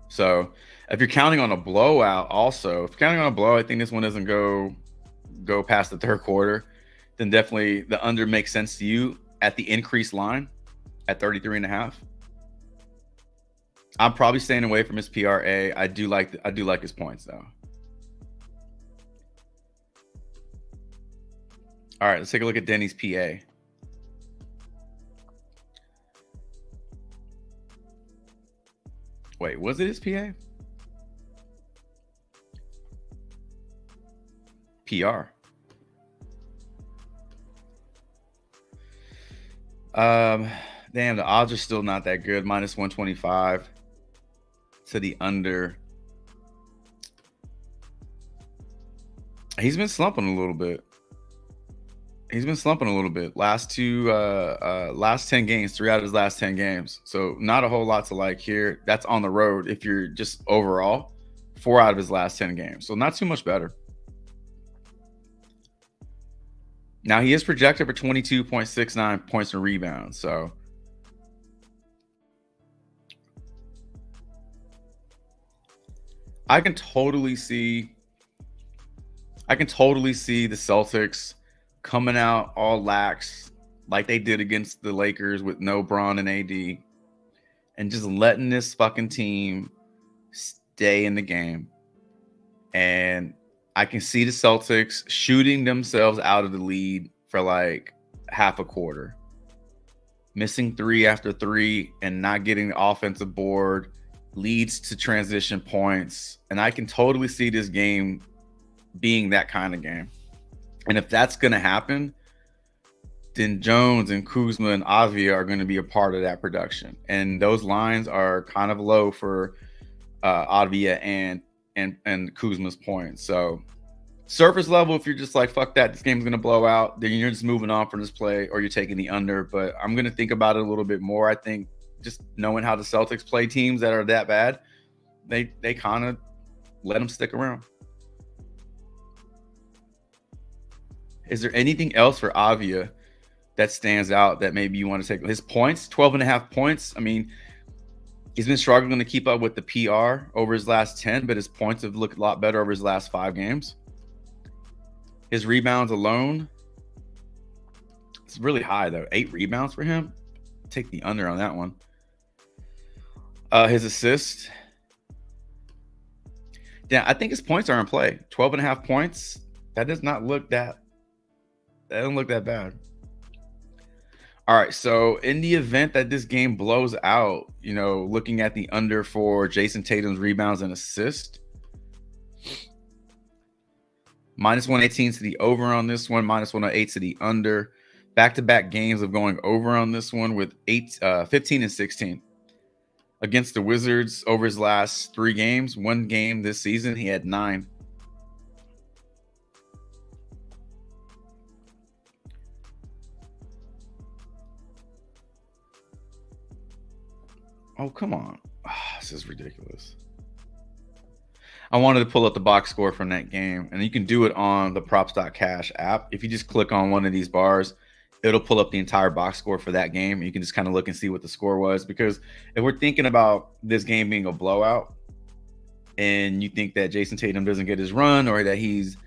So if you're counting on a blowout, also, if you're counting on a blowout, I think this one doesn't go past the third quarter, then definitely the under makes sense to you at the increased line at 33.5. I'm probably staying away from his PRA. I do like his points though. All right, let's take a look at Denny's PA. Wait, was it his PA? PR. Damn, the odds are still not that good. Minus 125 to the under. He's been slumping a little bit. Last 10 games, 3 out of his last 10 games. So not a whole lot to like here. That's on the road. If you're just overall, 4 out of his last 10 games. So not too much better. Now he is projected for 22.69 points and rebounds. So I can totally see the Celtics coming out all lax like they did against the Lakers with no Bron and AD and just letting this fucking team stay in the game. And I can see the Celtics shooting themselves out of the lead for like half a quarter, missing 3 after 3 and not getting the offensive board leads to transition points. And I can totally see this game being that kind of game. And if that's going to happen, then Jones and Kuzma and Avia are going to be a part of that production. And those lines are kind of low for Avia and Kuzma's points. So surface level, if you're just like, fuck that, this game's going to blow out, then you're just moving on from this play or you're taking the under. But I'm going to think about it a little bit more. I think just knowing how the Celtics play teams that are that bad, they kind of let them stick around. Is there anything else for Avia that stands out that maybe you want to take? His points, 12.5 points. I mean, he's been struggling to keep up with the PR over his last 10, but his points have looked a lot better over his last 5 games. His rebounds alone, it's really high though. 8 rebounds for him. Take the under on that one. His assists. Yeah, I think his points are in play. 12.5 points. That doesn't look that bad. All right, so in the event that this game blows out, looking at the under for Jason Tatum's rebounds and assists, minus 118 to the over on this one, minus 108 to the under. Back-to-back games of going over on this one with 15 and 16. Against the Wizards over his last 3 games, 1 game this season, he had 9. Oh, come on. This is ridiculous. I wanted to pull up the box score from that game, and you can do it on the props.cash app. If you just click on one of these bars, it'll pull up the entire box score for that game. You can just kind of look and see what the score was, because if we're thinking about this game being a blowout and you think that Jason Tatum doesn't get his run or that he's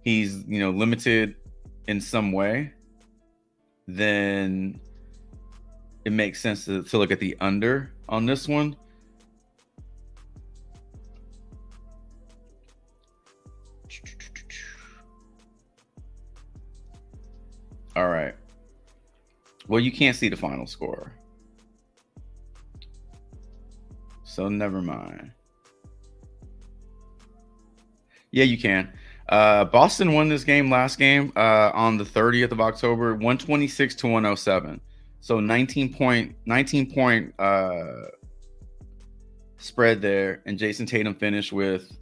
limited in some way, then it makes sense to look at the under on this one. All right. Well, you can't see the final score, so never mind. Yeah, you can. Boston won this game last game on the 30th of October, 126 to 107. So 19 point spread there, and Jason Tatum finished with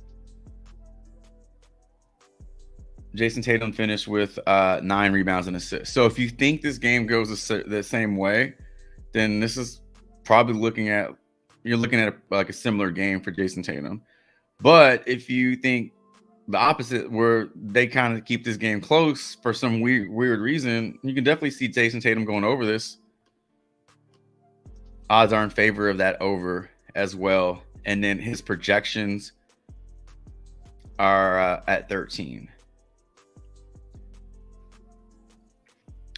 9 rebounds and assists. So if you think this game goes the same way, then this is probably you're looking at like a similar game for Jason Tatum. But if you think the opposite, where they kind of keep this game close for some weird reason, you can definitely see Jason Tatum going over this. Odds are in favor of that over as well. And then his projections are at 13.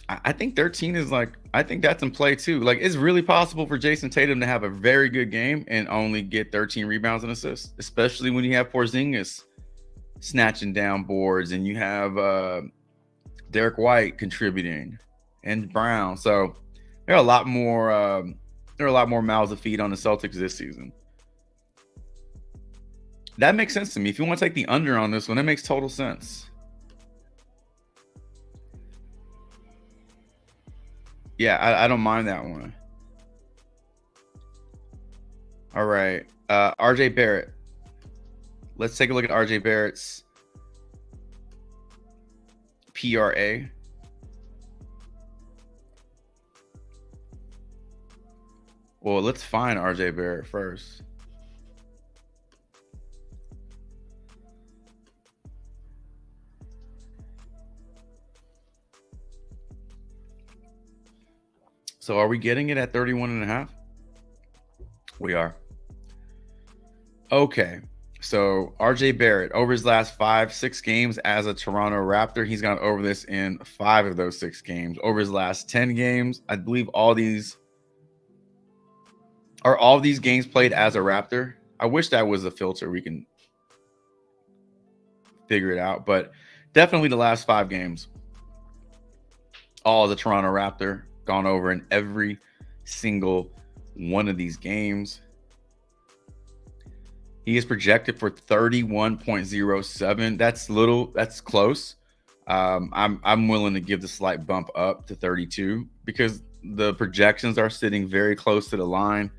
I think 13 is I think that's in play too. Like, it's really possible for Jason Tatum to have a very good game and only get 13 rebounds and assists, especially when you have Porzingis snatching down boards and you have Derek White contributing and Brown. So there are a lot more mouths to feed on the Celtics this season. That makes sense to me. If you want to take the under on this one, that makes total sense. Yeah, I don't mind that one. All right. RJ Barrett. Let's take a look at RJ Barrett's PRA. Well, let's find RJ Barrett first. So are we getting it at 31.5? We are. Okay. So RJ Barrett, over his last 5-6 games as a Toronto Raptor, he's gone over this in 5 of those 6 games. Over his last 10 games, I believe all these games played as a Raptor. I wish that was a filter we can figure it out, but definitely the last 5 games, all the Toronto Raptor, gone over in every single one of these games. He is projected for 31.07. That's close. I'm willing to give the slight bump up to 32 because the projections are sitting very close to the line.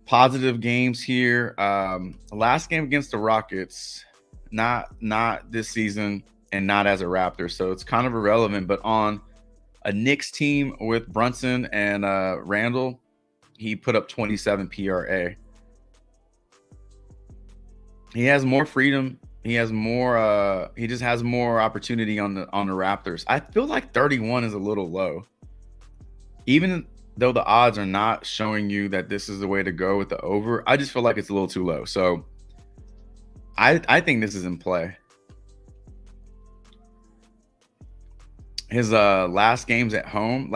Positive games here. Last game against the Rockets, not this season and not as a Raptor, so it's kind of irrelevant. But on a Knicks team with Brunson and Randall, he put up 27 PRA. He has more freedom. He has more. He just has more opportunity on the Raptors. I feel like 31 is a little low, even though the odds are not showing you that this is the way to go with the over. I just feel like it's a little too low. So I think this is in play. His last 5 games at home.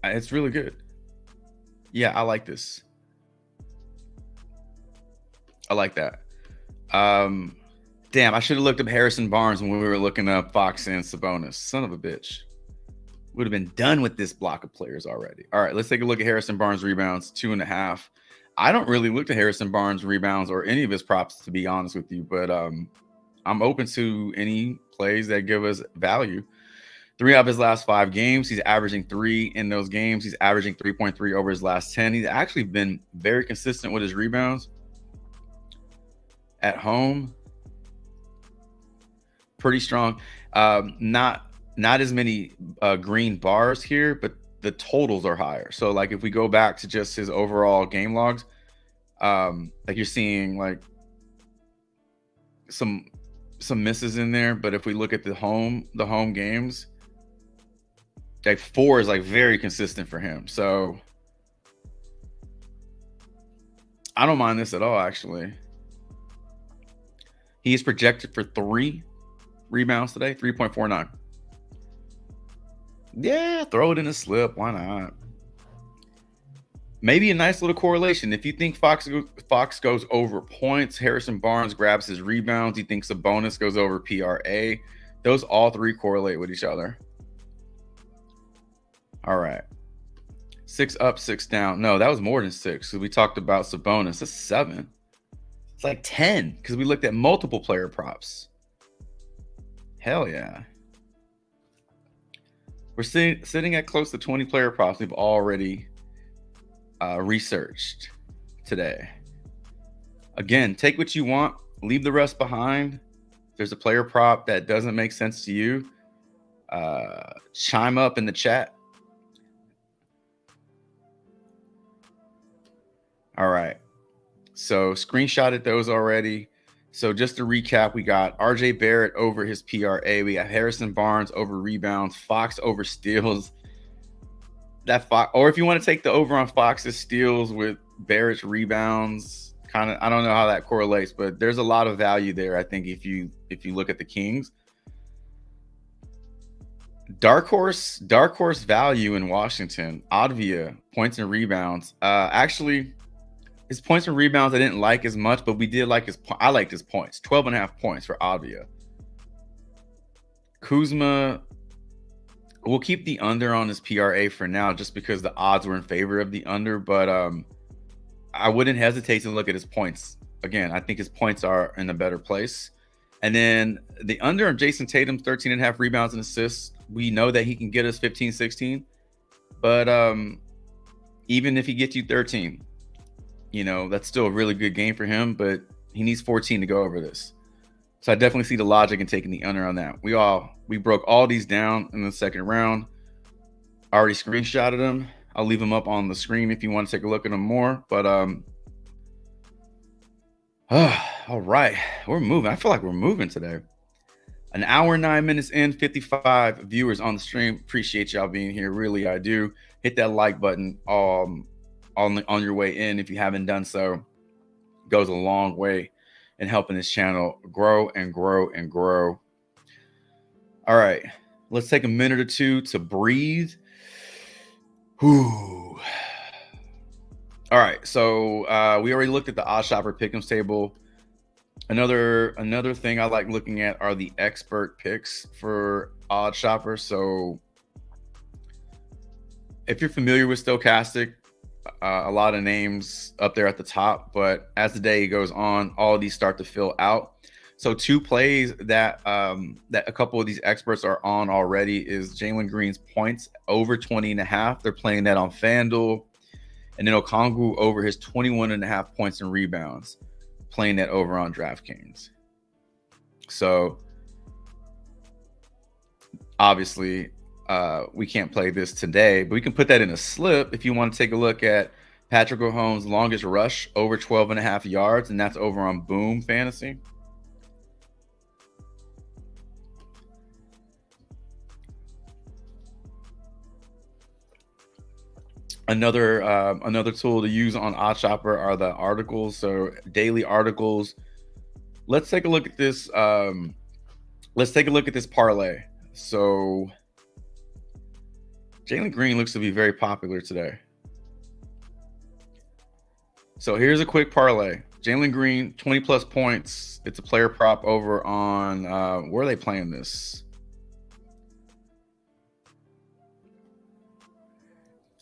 It's really good. Yeah, I like this. I like that. Damn, I should have looked up Harrison Barnes when we were looking up Fox and Sabonis. Son of a bitch. Would have been done with this block of players already. All right, let's take a look at Harrison Barnes rebounds, 2.5. I don't really look at Harrison Barnes rebounds or any of his props, to be honest with you, but I'm open to any plays that give us value. 3 of his last 5 games, he's averaging 3 in those games. He's averaging 3.3 over his last 10. He's actually been very consistent with his rebounds at home. Pretty strong. Not as many green bars here, but the totals are higher. So like if we go back to just his overall game logs, like you're seeing like some misses in there. But if we look at the home games, like 4 is like very consistent for him. So I don't mind this at all, actually. He is projected for 3 rebounds today, 3.49. Yeah, throw it in a slip. Why not? Maybe a nice little correlation. If you think Fox goes over points, Harrison Barnes grabs his rebounds. He thinks Sabonis goes over PRA. Those all 3 correlate with each other. All right. 6 up, 6 down. No, that was more than 6. So we talked about Sabonis. That's 7. It's like 10 because we looked at multiple player props. Hell yeah. We're sitting at close to 20 player props we've already researched today. Again, take what you want, leave the rest behind. If there's a player prop that doesn't make sense to you, chime up in the chat. All right. So screenshotted those already. So just to recap, we got RJ Barrett over his PRA. We got Harrison Barnes over rebounds, Fox over steals. That Fox, or if you want to take the over on Fox's steals with Barrett's rebounds, kind of, I don't know how that correlates, but there's a lot of value there. I think if you look at the Kings, dark horse value in Washington, Advia points and rebounds. Actually, his points and rebounds I didn't like as much, but we did like I liked his points. 12.5 points for Advia. Kuzma, we'll keep the under on his PRA for now just because the odds were in favor of the under, but I wouldn't hesitate to look at his points. Again, I think his points are in a better place. And then the under of Jason Tatum's 13.5 rebounds and assists, we know that he can get us 15, 16. But even if he gets you 13, that's still a really good game for him, but he needs 14 to go over this. So I definitely see the logic in taking the under on that. We broke all these down in the second round. I already screenshotted them. I'll leave them up on the screen if you want to take a look at them more. But all right, we're moving. I feel like we're moving today. An hour, 9 minutes in, 55 viewers on the stream. Appreciate y'all being here. Really, I do. Hit that like button on your way in if you haven't done so. It goes a long way in helping this channel grow and grow and grow. All right, let's take a minute or two to breathe. Whew. All right, so we already looked at the OddsShopper Pick'ems table. Another thing I like looking at are the expert picks for OddsShopper. So if you're familiar with Stokastic, a lot of names up there at the top, but as the day goes on, all of these start to fill out. So 2 plays that a couple of these experts are on already is Jalen Green's points over 20.5. They're playing that on FanDuel. And then Okongwu over his 21.5 points and rebounds, playing that over on DraftKings. So obviously we can't play this today, but we can put that in a slip if you want to take a look at Patrick Mahomes' longest rush over 12.5 yards, and that's over on Boom Fantasy. Another tool to use on OddsShopper are the articles, so daily articles. Let's take a look at this. Let's take a look at this parlay. So Jalen Green looks to be very popular today. So here's a quick parlay. Jalen Green, 20 plus points. It's a player prop over on where are they playing this?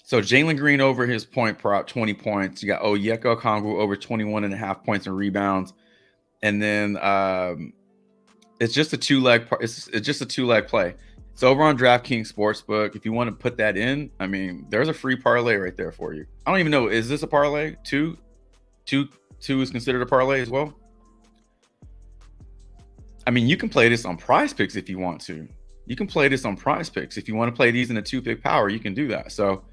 So Jalen Green over his point prop, 20 points. You got Onyeka Okongwu over 21.5 points and rebounds. And then it's just a 2-leg it's just a 2-leg play. It's over on DraftKings Sportsbook. If you want to put that in, I mean, there's a free parlay right there for you. I don't even know, is this a parlay? Two is considered a parlay as well? I mean, you can play this on Prize Picks if you want to. You can play this on Prize Picks. If you want to play these in a 2-pick power, you can do that. So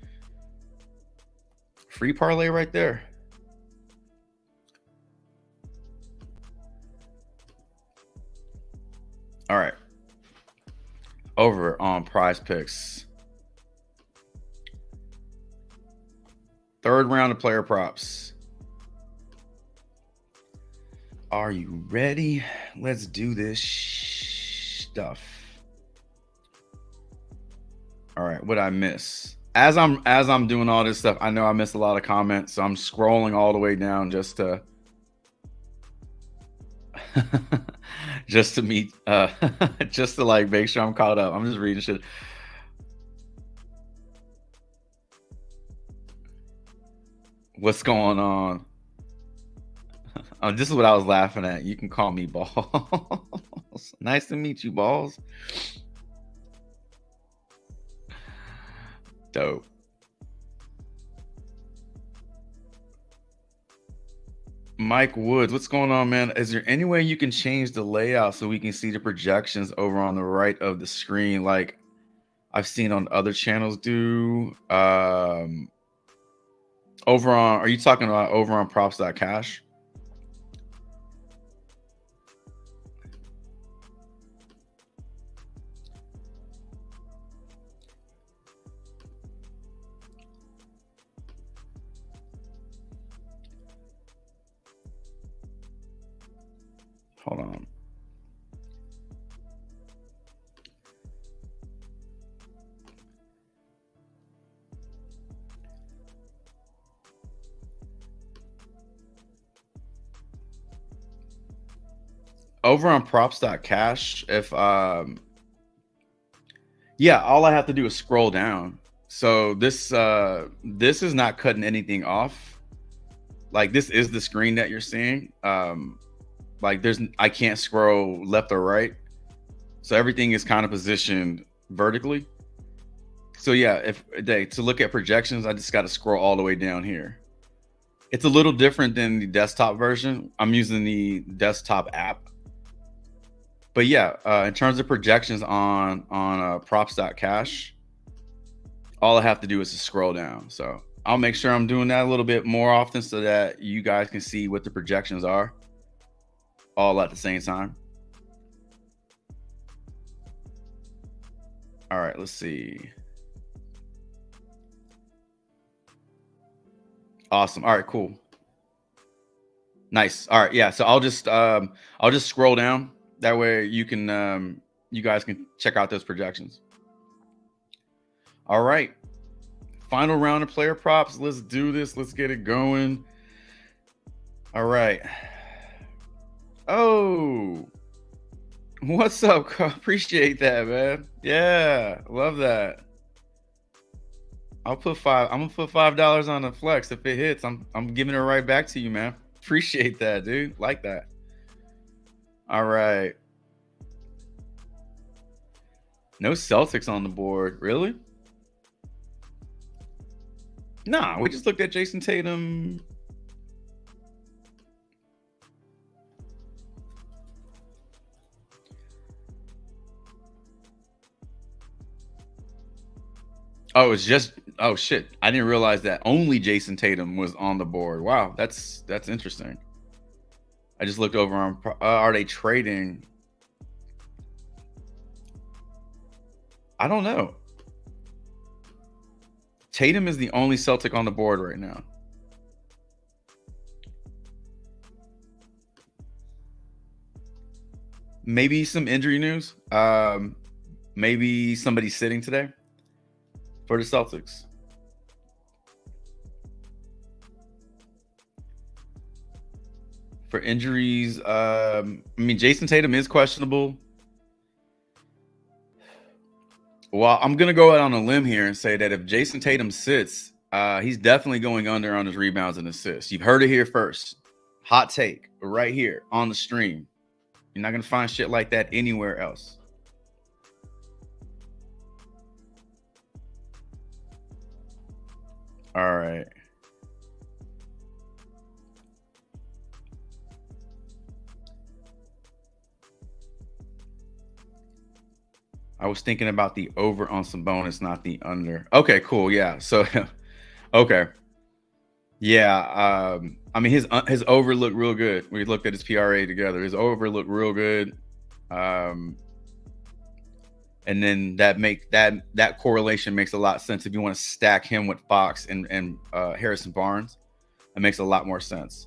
free parlay right there. All right. Over on Prize Picks. Third round of player props. Are you ready? Let's do this stuff. All right, what I miss? As I'm doing all this stuff, I know I missed a lot of comments, so I'm scrolling all the way down just to just to meet just to like make sure I'm caught up. I'm just reading shit. What's going on? This is what I was laughing at. You can call me Balls. Nice to meet you, Balls. Dope. Mike Woods, what's going on, man? Is there any way you can change the layout so we can see the projections over on the right of the screen, like I've seen on other channels do? Over on, are you talking about over on props.cash? Hold on. Over on props.cash, if yeah, all I have to do is scroll down. So this is not cutting anything off. Like this is the screen that you're seeing. Like I can't scroll left or right. So everything is kind of positioned vertically. So yeah, to look at projections, I just got to scroll all the way down here. It's a little different than the desktop version. I'm using the desktop app. But yeah, in terms of projections on props.cash, all I have to do is to scroll down. So I'll make sure I'm doing that a little bit more often so that you guys can see what the projections are all at the same time. All right, let's see. Awesome. All right, cool. Nice. All right, yeah. So I'll just scroll down. That way you can you guys can check out those projections. All right. Final round of player props. Let's do this. Let's get it going. All right. Oh, what's up? Appreciate that, man. Yeah, love that. I'm gonna put $5 on the flex. If it hits, I'm giving it right back to you, man. Appreciate that, dude. Like that. All right. No Celtics on the board, really? Nah, we just looked at Jason Tatum. Oh, it's just, oh shit. I didn't realize that only Jason Tatum was on the board. Wow, that's interesting. I just looked over on are they trading? I don't know. Tatum is the only Celtic on the board right now. Maybe some injury news. Maybe somebody's sitting today for the Celtics. For injuries, I mean, Jason Tatum is questionable. Well, I'm going to go out on a limb here and say that if Jason Tatum sits, he's definitely going under on his rebounds and assists. You've heard it here first. Hot take right here on the stream. You're not going to find shit like that anywhere else. All right. I was thinking about the over on Sabonis, not the under. Okay, cool. Yeah. So, okay. Yeah. I mean, his over looked real good. We looked at his PRA together. His over looked real good. And then that correlation makes a lot of sense if you want to stack him with Fox and Harrison Barnes. It makes a lot more sense.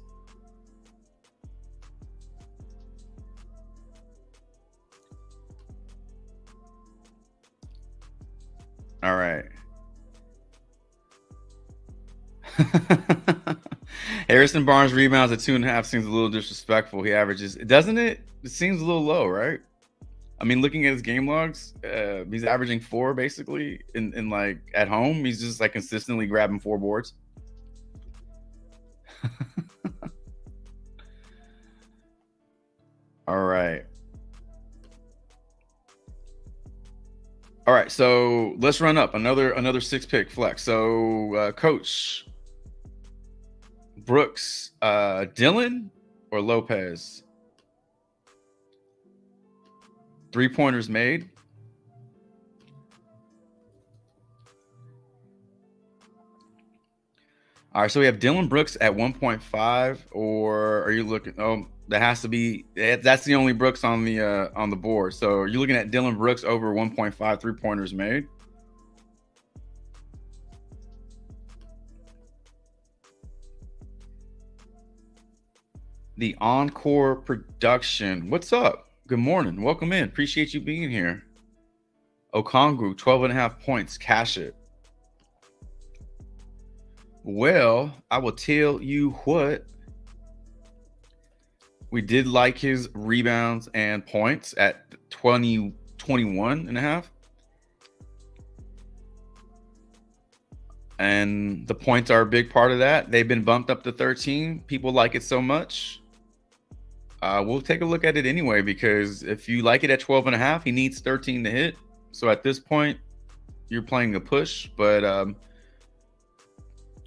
All right. Harrison Barnes rebounds at 2.5 seems a little disrespectful. He averages, doesn't it? It seems a little low, right? I mean, looking at his game logs, he's averaging 4 basically in like at home. He's just like consistently grabbing 4 boards. All right. All right, so let's run up another 6 pick flex. So Coach Brooks, Dylan or Lopez? 3-pointers made. All right, so we have Dylan Brooks at 1.5, or are you looking? Oh, that has to be. That's the only Brooks on the board. So are you looking at Dylan Brooks over 1.5 3-pointers made? The Encore Production. What's up? Good morning. Welcome in. Appreciate you being here. Okongwu, 12.5 points. Cash it. Well, I will tell you what. We did like his rebounds and points at 21.5. And the points are a big part of that. They've been bumped up to 13. People like it so much. We'll take a look at it anyway, because if you like it at 12.5, he needs 13 to hit. So at this point, you're playing a push, but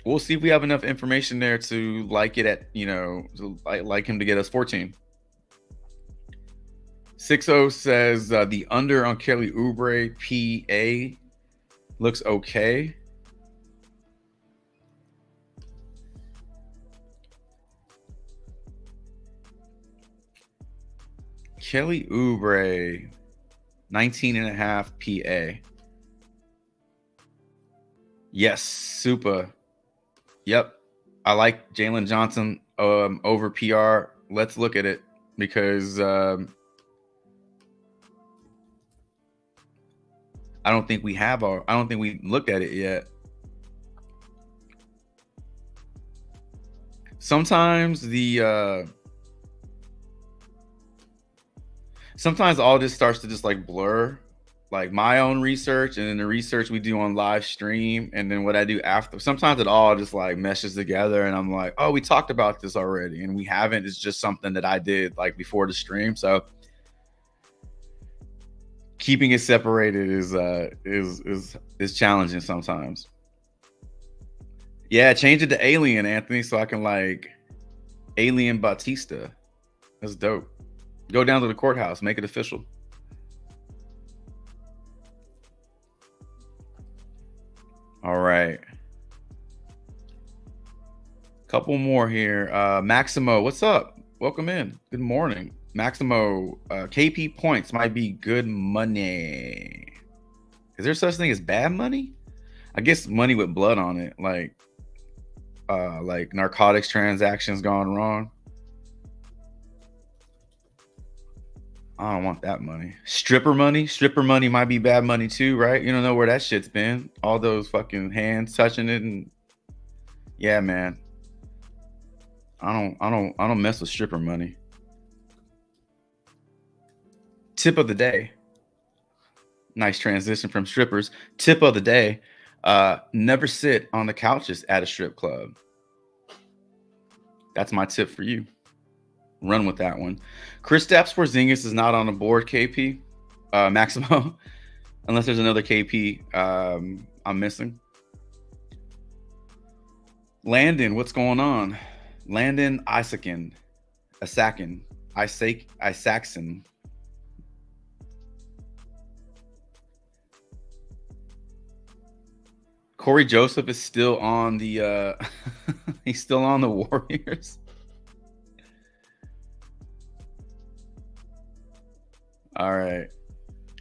we'll see if we have enough information there to like it at, like him to get us 14. 60 says the under on Kelly Oubre PA looks okay. Kelly Oubre, 19.5 PA. Yes, super. Yep. I like Jalen Johnson over PR. Let's look at it, because I don't think we looked at it yet. Sometimes sometimes all this starts to just like blur, like my own research and then the research we do on live stream, and then what I do after. Sometimes it all just like meshes together, and I'm like, oh, we talked about this already, and we haven't. It's just something that I did like before the stream. So keeping it separated is challenging sometimes. Yeah, change it to Alien, Anthony, so I can like Alien Bautista. That's dope. Go down to the courthouse, make it official. All right. Couple more here. Maximo, what's up? Welcome in. Good morning. Maximo, KP points might be good money. Is there such thing as bad money? I guess money with blood on it, like narcotics transactions gone wrong. I don't want that money. Stripper money might be bad money too, right? You don't know where that shit's been. All those fucking hands touching it, and yeah, man. I don't mess with stripper money. Tip of the day. Nice transition from strippers. Tip of the day. Never sit on the couches at a strip club. That's my tip for you. Run with that one. Kristaps Porzingis is not on the board, KP. Maximo. Unless there's another KP I'm missing. Landon, what's going on? Landon Isaacson. Corey Joseph is still on the he's still on the Warriors. All right.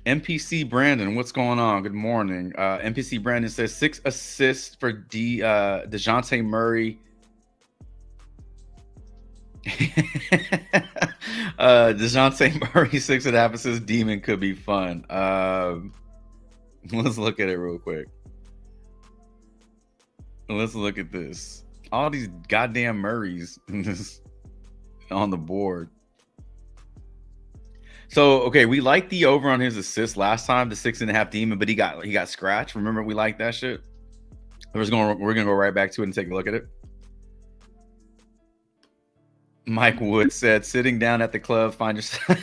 MPC Brandon, what's going on? Good morning. MPC Brandon says 6 assists for DeJounte Murray. DeJounte Murray, 6.5 assists. Demon could be fun. Let's look at it real quick. Let's look at this. All these goddamn Murrays on the board. So okay, we liked the over on his assist last time, the 6.5 demon, but he got scratched. Remember, we liked that shit. We're gonna go right back to it and take a look at it. Mike Wood said, "Sitting down at the club, find yourself."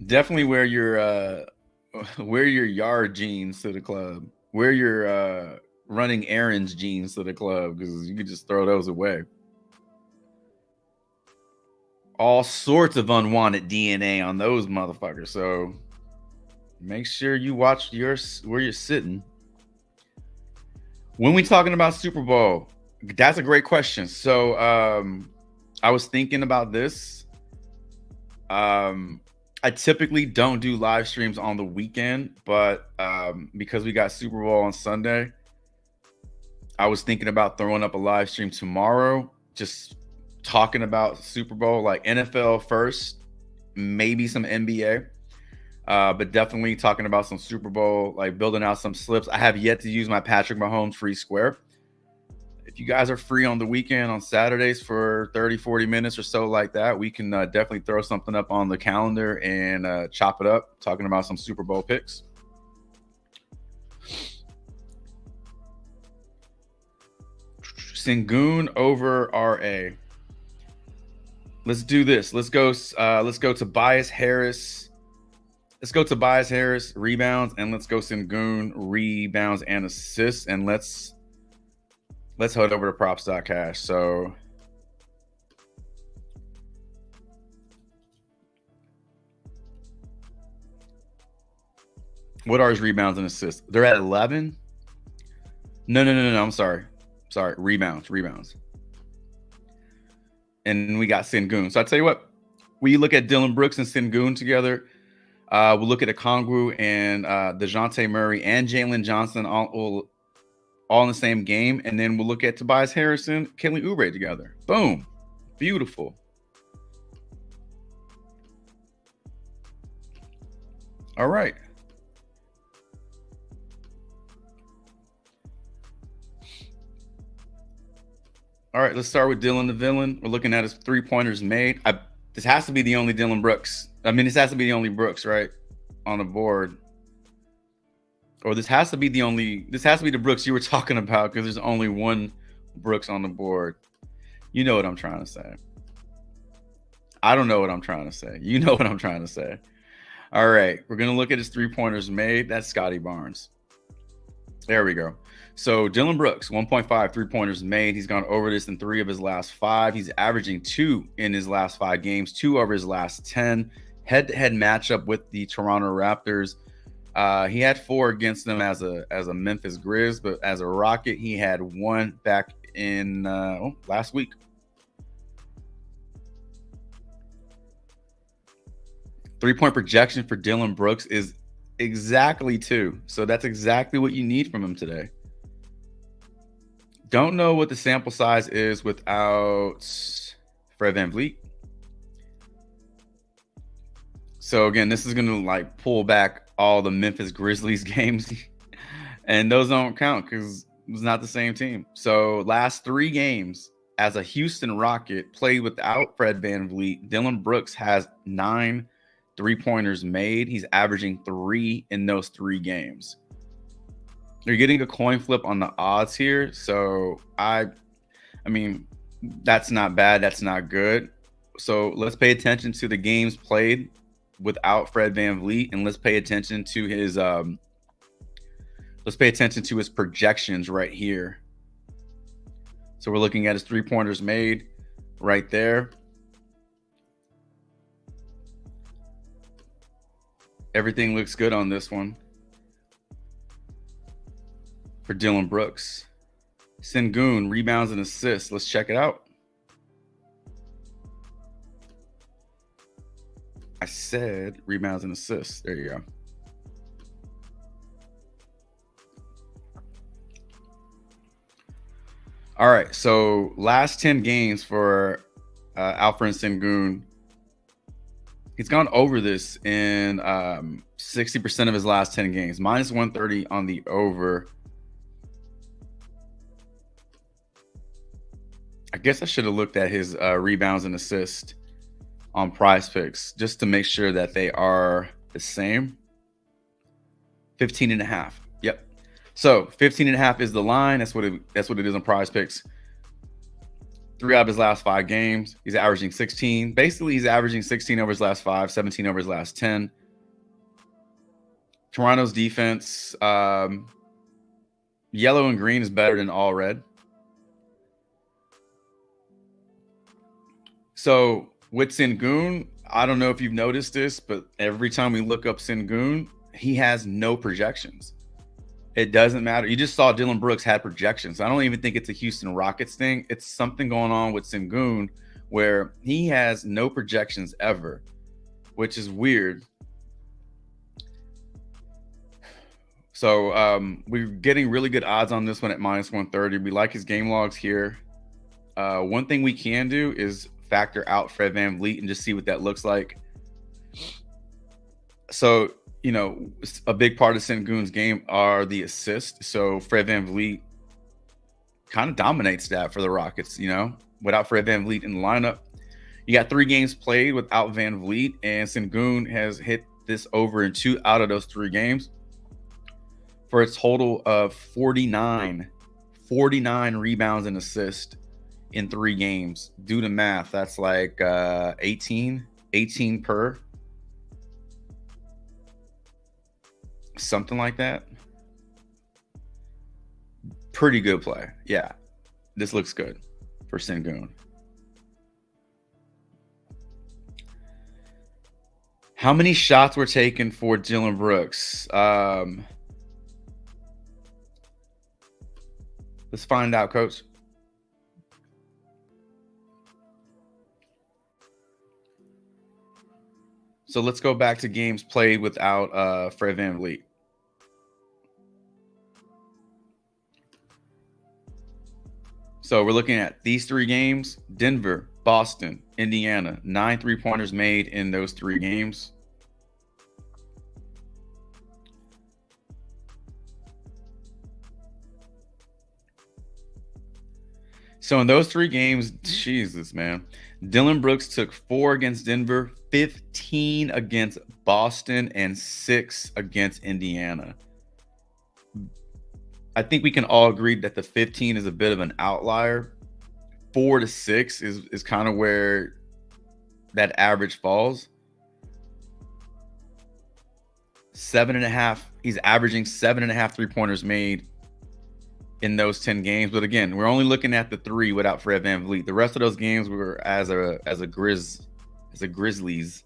Definitely wear your yard jeans to the club. Wear your running errands jeans to the club because you could just throw those away. All sorts of unwanted DNA on those motherfuckers. So make sure you watch where you're sitting. When we talking about Super Bowl, that's a great question. So I was thinking about this. I typically don't do live streams on the weekend, but because we got Super Bowl on Sunday, I was thinking about throwing up a live stream tomorrow, just talking about Super Bowl, like NFL first, maybe some NBA, but definitely talking about some Super Bowl, like building out some slips. I have yet to use my Patrick Mahomes free square. If you guys are free on the weekend on Saturdays for 30, 40 minutes or so like that, we can definitely throw something up on the calendar and chop it up, talking about some Super Bowl picks. Sengun over RA. Let's do this. Let's go Tobias Harris. Let's go Tobias Harris rebounds, and let's go Sengun rebounds and assists, and let's head over to props.cash. So what are his rebounds and assists? They're at 11. No. I'm sorry. Rebounds. And we got Sengun. So I tell you what, we look at Dillon Brooks and Sengun together. We'll look at Okongwu and DeJounte Murray and Jalen Johnson all in the same game. And then we'll look at Tobias Harrison, Kelly Oubre together. Boom. Beautiful. All right. All right, let's start with Dylan the Villain. We're looking at his 3-pointers made. This has to be the only Dillon Brooks. This has to be the only Brooks, right? On the board. Or this has to be the Brooks you were talking about, because there's only one Brooks on the board. You know what I'm trying to say. I don't know what I'm trying to say. You know what I'm trying to say. All right, we're going to look at his 3-pointers made. That's Scotty Barnes. There we go. So Dillon Brooks, 1.5 3-pointers made. He's gone over this in 3 of his last 5. He's averaging 2 in his last 5 games, 2 over his last 10. Head-to-head matchup with the Toronto Raptors. He had 4 against them as a Memphis Grizz, but as a Rocket, he had 1 back in last week. Three-point projection for Dillon Brooks is exactly 2. So that's exactly what you need from him today. Don't know what the sample size is without Fred VanVleet. So again, this is going to pull back all the Memphis Grizzlies games, and those don't count because it's not the same team. So last 3 games as a Houston Rocket played without Fred VanVleet, Dillon Brooks has 9 3-pointers made. He's averaging 3 in those 3 games. You're getting a coin flip on the odds here. So I mean, that's not bad. That's not good. So let's pay attention to the games played without Fred VanVleet, and let's pay attention to his projections right here. So we're looking at his 3-pointers made right there. Everything looks good on this one for Dillon Brooks. Sengun, rebounds and assists. Let's check it out. I said rebounds and assists. There you go. All right. So last 10 games for Alperen Sengun, He's gone over this in 60% of his last 10 games. Minus 130 on the over. I guess I should have looked at his rebounds and assists on Prize Picks just to make sure that they are the same. 15.5. Yep. So 15.5 is the line. That's what it is on Prize Picks. 3 out of his last 5 games, he's averaging 16. Basically, he's averaging 16 over his last 5, 17 over his last 10. Toronto's defense, yellow and green is better than all red. So with Sengun, I don't know if you've noticed this, but every time we look up Sengun, he has no projections. It doesn't matter. You just saw Dillon Brooks had projections. I don't even think it's a Houston Rockets thing. It's something going on with Sengun where he has no projections ever, which is weird. So we're getting really good odds on this one at minus 130. We like his game logs here. One thing we can do is factor out Fred VanVleet and just see what that looks like. So, you know, a big part of Sengun's game are the assists. So Fred VanVleet kind of dominates that for the Rockets, you know, without Fred VanVleet in the lineup. You got 3 games played without VanVleet, and Sengun has hit this over in 2 out of those 3 games for a total of 49 rebounds and assists in 3 games. Do the math. That's like 18 per. Something like that. Pretty good play. Yeah. This looks good for Sengun. How many shots were taken for Dillon Brooks? Let's find out, Coach. So let's go back to games played without Fred VanVleet. So we're looking at these 3 games: Denver, Boston, Indiana. 9 3-pointers made in those 3 games. So in those 3 games, Jesus, man, Dillon Brooks took 4 against Denver, 15 against Boston, and 6 against Indiana. I think we can all agree that the 15 is a bit of an outlier. 4 to 6 is kind of where that average falls. 7.5. He's averaging 7.5 3-pointers made in those 10 games. But again, we're only looking at the 3 without Fred VanVleet. The rest of those games were as a Grizzlies.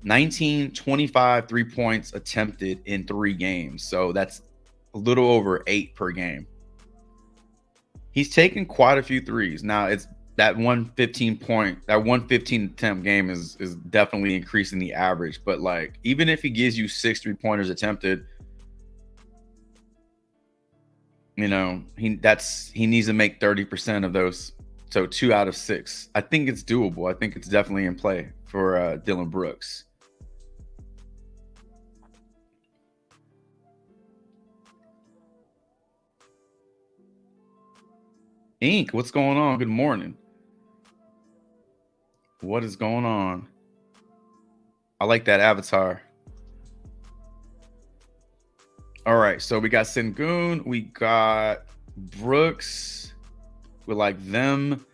19, 25 3-points attempted in 3 games. So that's a little over 8 per game. He's taken quite a few threes. Now it's that 115 attempt game is definitely increasing the average. But like, even if he gives you 6 3-pointers attempted, you know, he needs to make 30% of those. So 2 out of 6. I think it's doable. I think it's definitely in play for Dillon Brooks. Ink, what's going on? Good morning. What is going on? I like that avatar. All right, so we got Sengun, we got Brooks. We like them.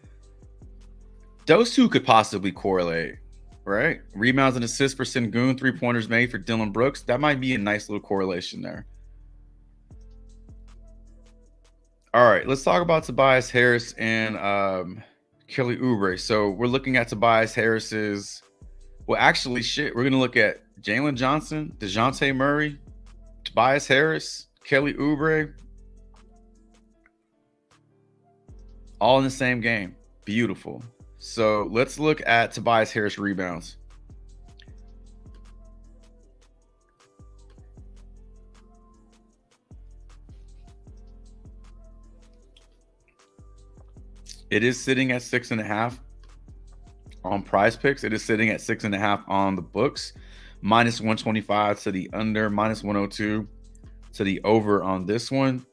Those 2 could possibly correlate, right? Rebounds and assists for Sengun, 3-pointers made for Dillon Brooks. That might be a nice little correlation there. All right, let's talk about Tobias Harris and Kelly Oubre. So we're looking at Tobias Harris's. Well, actually, we're going to look at Jalen Johnson, DeJounte Murray, Tobias Harris, Kelly Oubre, all in the same game. Beautiful. So let's look at Tobias Harris rebounds. It is sitting at 6.5 on Prize Picks. It is sitting at 6.5 on the books, minus 125 to the under, minus 102 to the over on this one.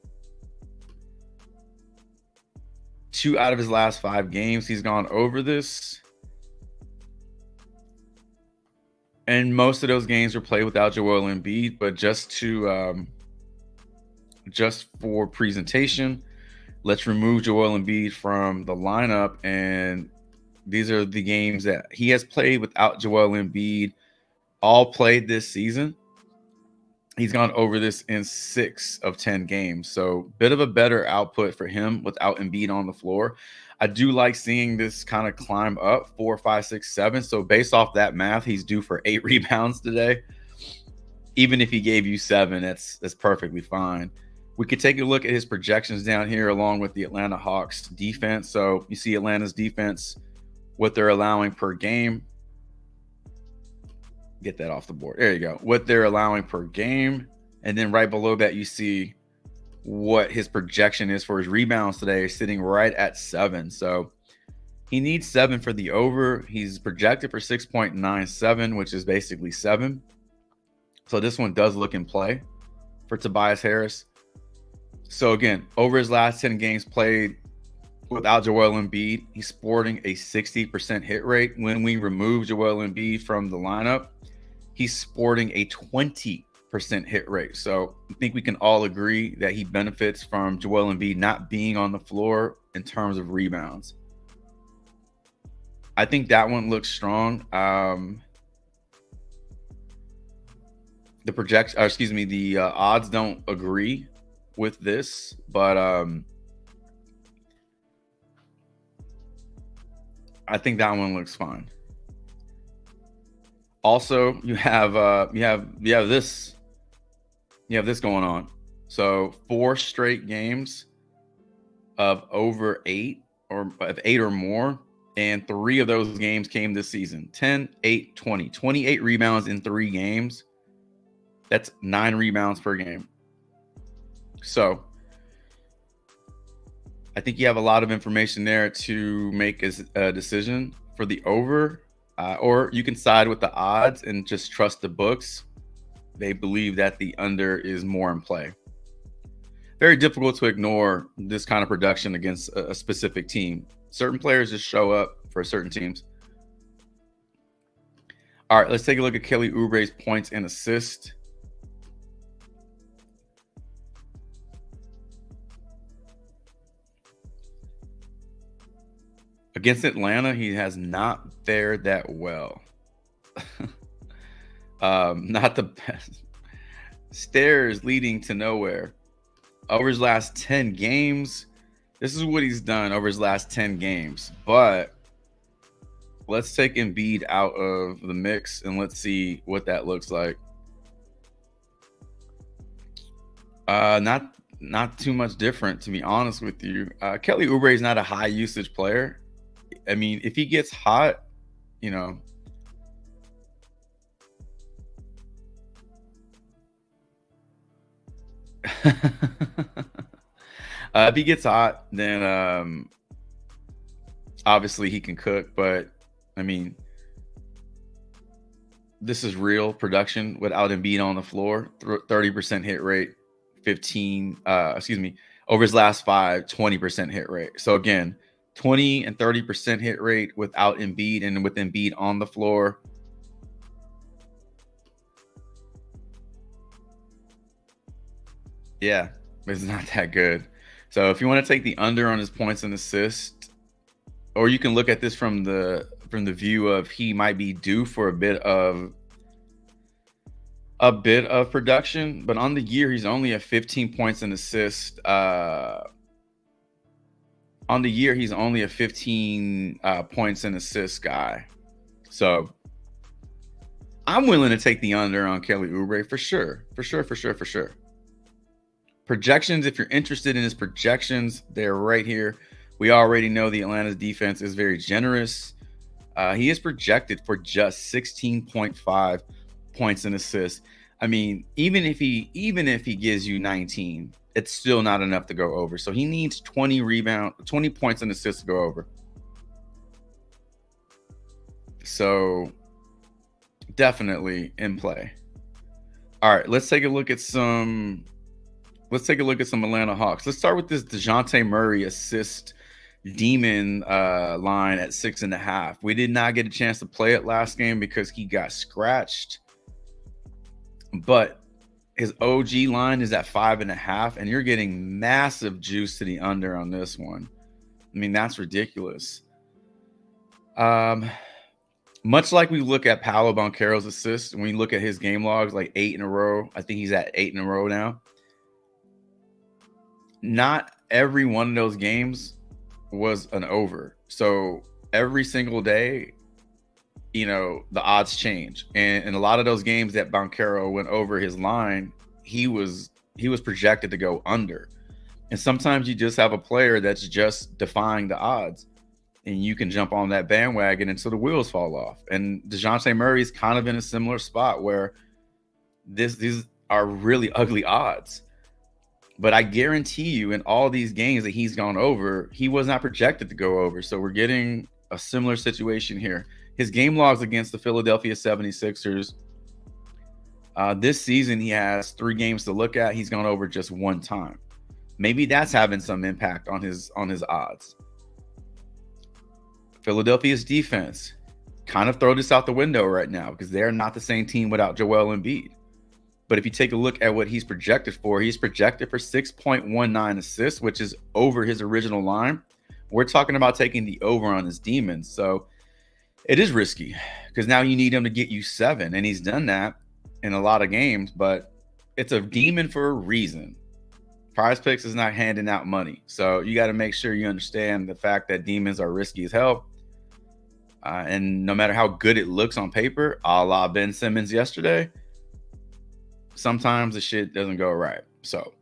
2 out of his last 5 games, he's gone over this. And most of those games were played without Joel Embiid, but just for presentation, let's remove Joel Embiid from the lineup. And these are the games that he has played without Joel Embiid, all played this season. He's gone over this in 6 of 10 games. So bit of a better output for him without Embiid on the floor. I do like seeing this kind of climb up 4, 5, 6, 7. So based off that math, he's due for 8 rebounds today. Even if he gave you 7, that's perfectly fine. We could take a look at his projections down here along with the Atlanta Hawks defense. So you see Atlanta's defense, what they're allowing per game. Get that off the board. There you go. What they're allowing per game. And then right below that, you see what his projection is for his rebounds today, sitting right at 7. So he needs 7 for the over. He's projected for 6.97, which is basically 7. So this one does look in play for Tobias Harris. So again, over his last 10 games played without Joel Embiid, he's sporting a 60% hit rate. When we remove Joel Embiid from the lineup, he's sporting a 20% hit rate. So I think we can all agree that he benefits from Joel Embiid not being on the floor in terms of rebounds. I think that one looks strong. The odds don't agree with this, but I think that one looks fine. Also, you have this going on. So 4 straight games of over 8 or of 8 or more, and 3 of those games came this season. 10, 8, 20. 28 rebounds in 3 games. That's 9 rebounds per game. So I think you have a lot of information there to make a decision for the over, or you can side with the odds and just trust the books. They believe that the under is more in play. Very difficult to ignore this kind of production against a specific team. Certain players just show up for certain teams. All right, let's take a look at Kelly Oubre's points and assists. Against Atlanta, he has not fared that well. Not the best. Stairs leading to nowhere. Over his last 10 games, this is what he's done over his last 10 games. But let's take Embiid out of the mix and let's see what that looks like. Not too much different, to be honest with you. Kelly Oubre is not a high usage player. I mean, if he gets hot, you know, if he gets hot, then obviously he can cook. But I mean, this is real production without Embiid on the floor. 30% hit rate, over his last 5, 20% hit rate. So again, 20 and 30% hit rate without Embiid, and with Embiid on the floor. Yeah, it's not that good. So if you want to take the under on his points and assists, or you can look at this from the view of he might be due for a bit of production, but on the year he's only at 15 points and assists. On the year, he's only a 15 points and assists guy. So I'm willing to take the under on Kelly Oubre for sure. Projections, if you're interested in his projections, they're right here. We already know the Atlanta's defense is very generous. He is projected for just 16.5 points and assists. I mean, even if he gives you 19, it's still not enough to go over. So he needs 20 points and assists to go over. So definitely in play. All right, let's take a look at some Atlanta Hawks. Let's start with this DeJounte Murray assist demon line at 6.5. We did not get a chance to play it last game because he got scratched. But his OG line is at 5.5, and you're getting massive juice to the under on this one. I mean, that's ridiculous. Much like we look at Paolo Banchero's assists, when we look at his game logs, like 8 in a row, I think he's at 8 in a row now. Not every one of those games was an over. So every single day, the odds change. And in a lot of those games that Banchero went over his line, he was projected to go under. And sometimes you just have a player that's just defying the odds, and you can jump on that bandwagon until the wheels fall off. And DeJounte Murray's kind of in a similar spot where these are really ugly odds. But I guarantee you, in all these games that he's gone over, he was not projected to go over. So we're getting a similar situation here. His game logs against the Philadelphia 76ers, this season, he has 3 games to look at. He's gone over just 1 time. Maybe that's having some impact on his odds. Philadelphia's defense, kind of throw this out the window right now because they're not the same team without Joel Embiid. But if you take a look at what he's projected for 6.19 assists, which is over his original line. We're talking about taking the over on his demons. So it is risky because now you need him to get you 7. And he's done that in a lot of games, but it's a demon for a reason. Prize Picks is not handing out money. So you got to make sure you understand the fact that demons are risky as hell. And no matter how good it looks on paper, a la Ben Simmons yesterday, sometimes the shit doesn't go right. So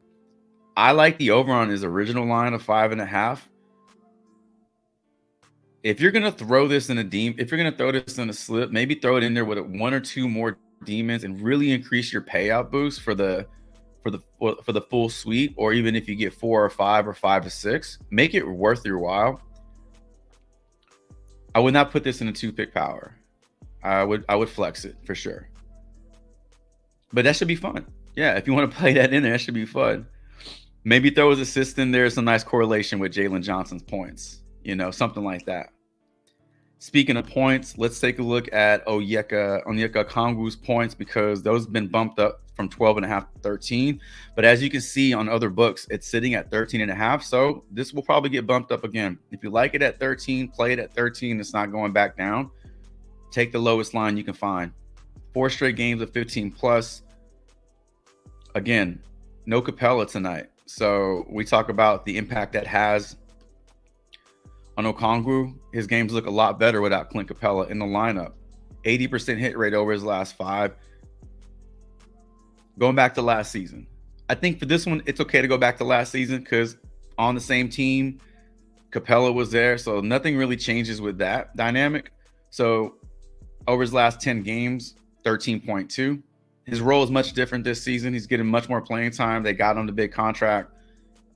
I like the over on his original line of 5.5. If you're going to throw this in a slip, maybe throw it in there with 1 or 2 more demons and really increase your payout boost for the full suite. Or even if you get 4 or 5 or 5 to 6, make it worth your while. I would not put this in a 2-pick power. I would flex it for sure. But that should be fun. Yeah, if you want to play that in there, that should be fun. Maybe throw his assist in there, some nice correlation with Jalen Johnson's points. Something like that. Speaking of points, let's take a look at Onyeka Okongwu's points because those have been bumped up from 12.5 to 13. But as you can see on other books, it's sitting at 13.5. So this will probably get bumped up again. If you like it at 13, play it at 13. It's not going back down. Take the lowest line you can find. 4 straight games of 15 plus. Again, no Capella tonight. So we talk about the impact that has on Okongwu. His games look a lot better without Clint Capella in the lineup. 80% hit rate over his last 5. Going back to last season. I think for this one, it's okay to go back to last season because on the same team, Capella was there. So nothing really changes with that dynamic. So over his last 10 games, 13.2. His role is much different this season. He's getting much more playing time. They got him the big contract.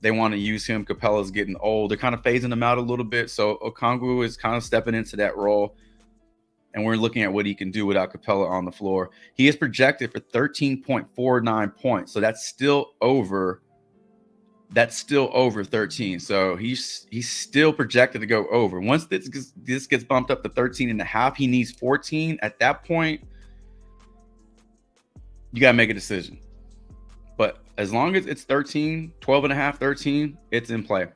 They want to use him. Capella's getting old. They're kind of phasing him out a little bit. So Okongwu is kind of stepping into that role. And we're looking at what he can do without Capella on the floor. He is projected for 13.49 points. So that's still over 13. So he's still projected to go over. Once this gets bumped up to 13.5, he needs 14. At that point, you got to make a decision. But as long as it's 13, 12.5, 13, it's in play.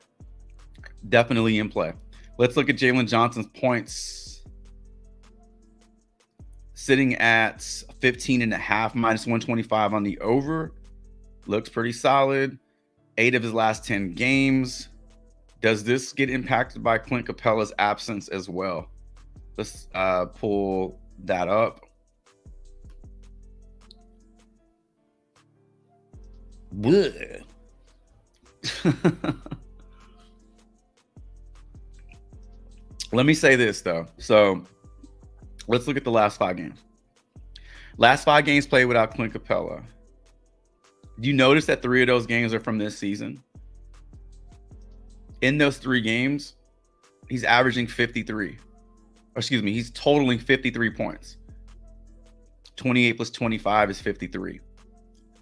Definitely in play. Let's look at Jalen Johnson's points. Sitting at 15.5 minus 125 on the over. Looks pretty solid. 8 of his last 10 games. Does this get impacted by Clint Capella's absence as well? Let's pull that up. Let me say this though. So let's look at the last 5 games. Last 5 games played without Clint Capella. Do you notice that 3 of those games are from this season? In those 3 games, he's averaging 53. excuse me, he's totaling 53 points. 28 plus 25 is 53.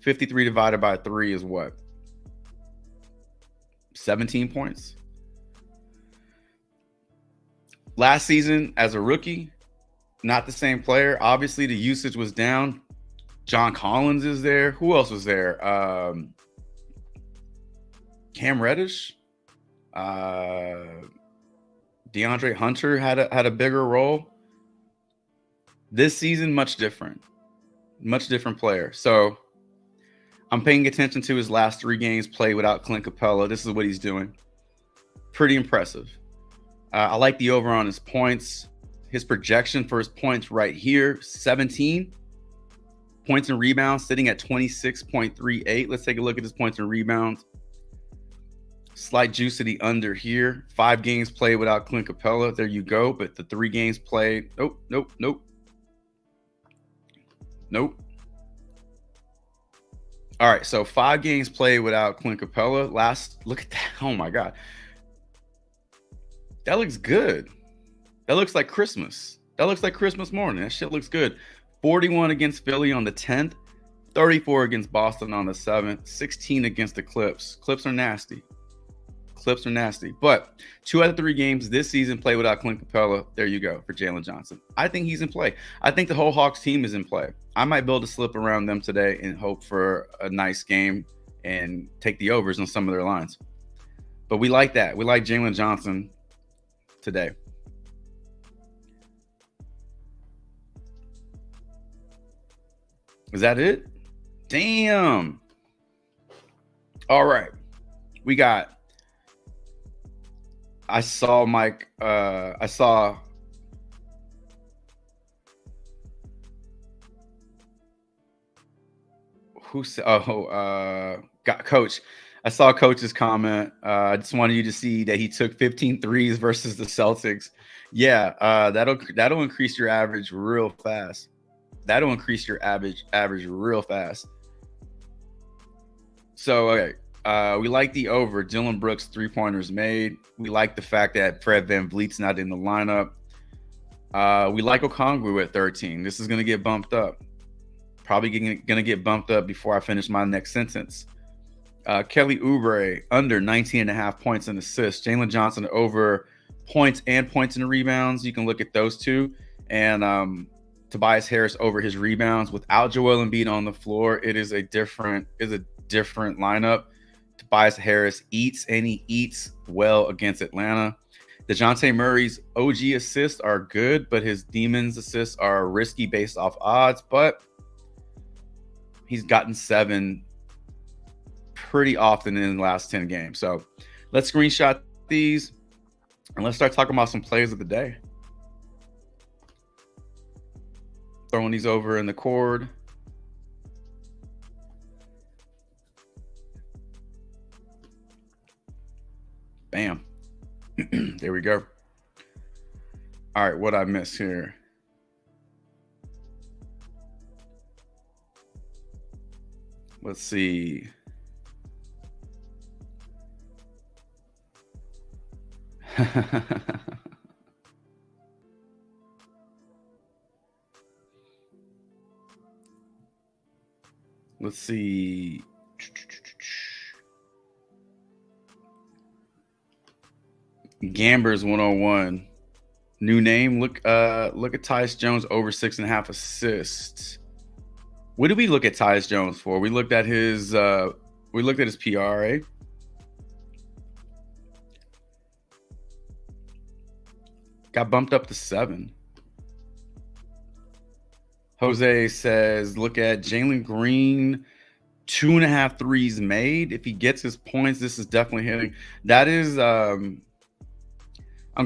53 divided by 3 is what? 17 points. Last season, as a rookie, not the same player. Obviously, the usage was down. John Collins is there. Who else was there? Cam Reddish. DeAndre Hunter had a bigger role. This season, much different player. So I'm paying attention to his last 3 games played without Clint Capella. This is what he's doing. Pretty impressive. I like the over on his points. His projection for his points right here, 17. Points and rebounds sitting at 26.38. Let's take a look at his points and rebounds. Slight juice to the under here. 5 games played without Clint Capella. There you go. But the 3 games played. Nope. All right. So 5 games played without Clint Capella. Look at that. Oh my God. That looks good. That looks like Christmas. That looks like Christmas morning. That shit looks good. 41 against Philly on the 10th. 34 against Boston on the 7th. 16 against the Clips. Clips are nasty. But 2 out of 3 games this season played without Clint Capella. There you go for Jalen Johnson. I think he's in play. I think the whole Hawks team is in play. I might build a slip around them today and hope for a nice game and take the overs on some of their lines. But we like that. We like Jalen Johnson today. Is that it? Damn. All right. We got. I saw Mike. I saw. Who said? Got Coach. I saw Coach's comment. I just wanted you to see that he took 15 threes versus the Celtics. Yeah, that'll increase your average real fast. That'll increase your average real fast. So, okay. We like the over. Dylan Brooks 3-pointers made. We like the fact that Fred VanVleet's not in the lineup. We like Okongwu at 13. This is going to get bumped up. Probably going to get bumped up before I finish my next sentence. Kelly Oubre under 19.5 points and assists. Jalen Johnson over points and rebounds. You can look at those two. And Tobias Harris over his rebounds. Without Joel Embiid on the floor, it is a different lineup. Tobias Harris eats, and he eats well against Atlanta. DeJounte Murray's OG assists are good, but his Demons assists are risky based off odds. But he's gotten 7 pretty often in the last 10 games. So let's screenshot these and let's start talking about some plays of the day. Throwing these over in the cord. Bam. There we go. All right, what I miss here? Let's see. Let's see. Gambers 101. New name. Look at Tyus Jones over 6.5 assists. What did we look at Tyus Jones for? We looked at his PRA. Got bumped up to 7. Jose says, look at Jalen Green, 2.5 threes made. If he gets his points, this is definitely hitting. That is, I'm